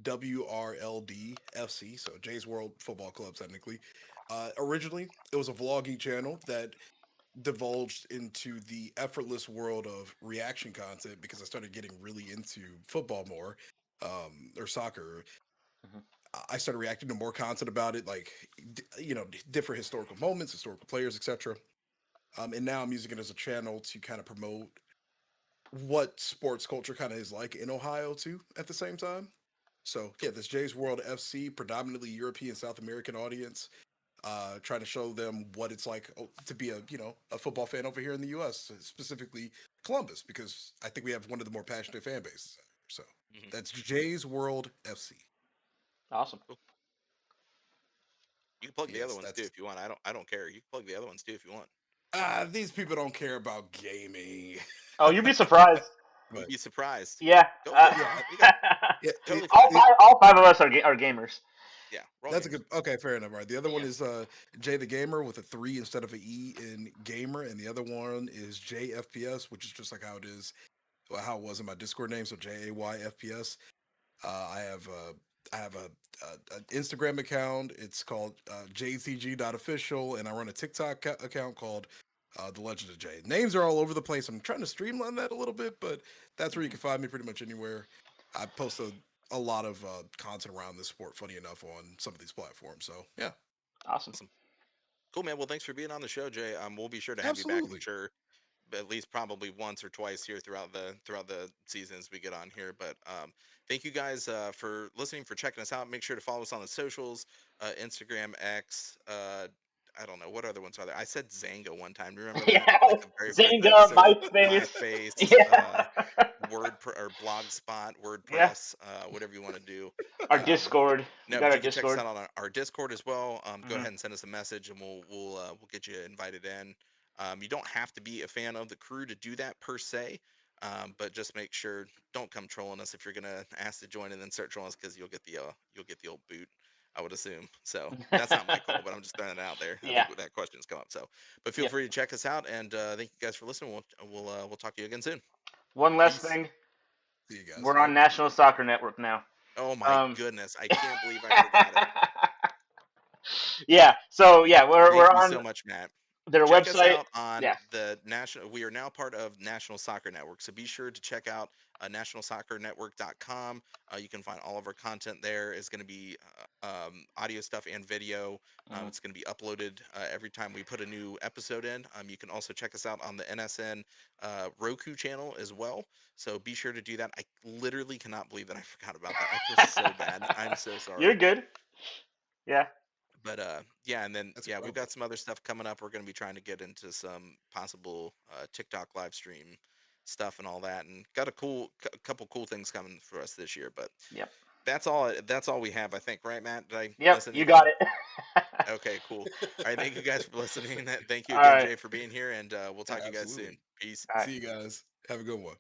WRLD FC, so Jays World Football Club, technically. Originally, it was a vlogging channel that divulged into the effortless world of reaction content because I started getting really into football more, or soccer. Mhm. I started reacting to more content about it, like different historical moments, historical players, etc. And now I'm using it as a channel to kind of promote what sports culture kind of is like in Ohio too. At the same time, so yeah, this Jays World FC, predominantly European South American audience, trying to show them what it's like to be a football fan over here in the U.S., specifically Columbus, because I think we have one of the more passionate fan bases out here. So Hmm. that's Jays World FC. Awesome. Cool. You can plug the other Yes, ones too that's if you want. I don't care. You can plug the other ones too if you want. these people don't care about gaming. Oh, you'd be surprised. You'd But be surprised. Yeah. Go for it. yeah, You got yeah, totally fine. All five of us are gamers. Yeah, we're all that's a gamers. good. Okay, fair enough. All right, the other one Yeah. is Jay the Gamer with a 3 instead of a E in gamer, and the other one is JFPS, which is just like how it is, well, how it was in my Discord name. So JAYFPS. I have an Instagram account. It's called jcg.official, and I run a TikTok account called The Legend of Jay. Names are all over the place. I'm trying to streamline that a little bit, but that's where you can find me pretty much anywhere. I post a lot of content around this sport, funny enough, on some of these platforms. So yeah, Awesome. Awesome. Cool, man. Well, thanks for being on the show, Jay. We'll be sure to have you back. I'm absolutely, sure at least probably once or twice here throughout the seasons we get on here. But thank you guys for listening, for checking us out. Make sure to follow us on the socials, Instagram, X. I don't know what other ones are there. I said Zanga one time. Do you remember that? Yeah. Like the very first Zynga, episode. MySpace. MySpace, Yeah. or Blogspot, Yeah. WordPress, whatever you want to do. Our Um, Discord. We no, got but our you can check us Discord. out on our Discord as well. Go Hmm. ahead and send us a message, and we'll get you invited in. You don't have to be a fan of the crew to do that per se, but just make sure don't come trolling us if you're gonna ask to join and then start trolling us because you'll get the old boot. I would assume. So that's not my call, but I'm just throwing it out there. I Yeah. think that question's come up. So, but feel Yep. free to check us out, and thank you guys for listening. We'll talk to you again soon. One last peace. thing. See you guys. We're Yep. on National Soccer Network now. Oh my Um. goodness, I can't believe I forgot it. Yeah. So yeah, we're Thank you on so much, Matt. their Check us website. out on Yeah. the national. We are now part of National Soccer Network, so be sure to check out nationalsoccernetwork.com. You can find all of our content there. It's going to be audio stuff and video. Hmm. It's going to be uploaded every time we put a new episode in. You can also check us out on the NSN Roku channel as well. So be sure to do that. I literally cannot believe that I forgot about that. I feel so bad. I'm so You're sorry. good. Yeah. But yeah, and then That's yeah, we've incredible. got some other stuff coming up. We're going to be trying to get into some possible TikTok live stream stuff and all that, and got a couple cool things coming for us this year. But Yep. that's all we have, I think, right, Matt? Did I Yep. miss You anything? got it. Okay, cool. All right, thank you guys for listening. Thank you All again, right. Jay, for being here, and we'll talk to you guys soon. Absolutely. Peace. All right. See you guys. Have a good one.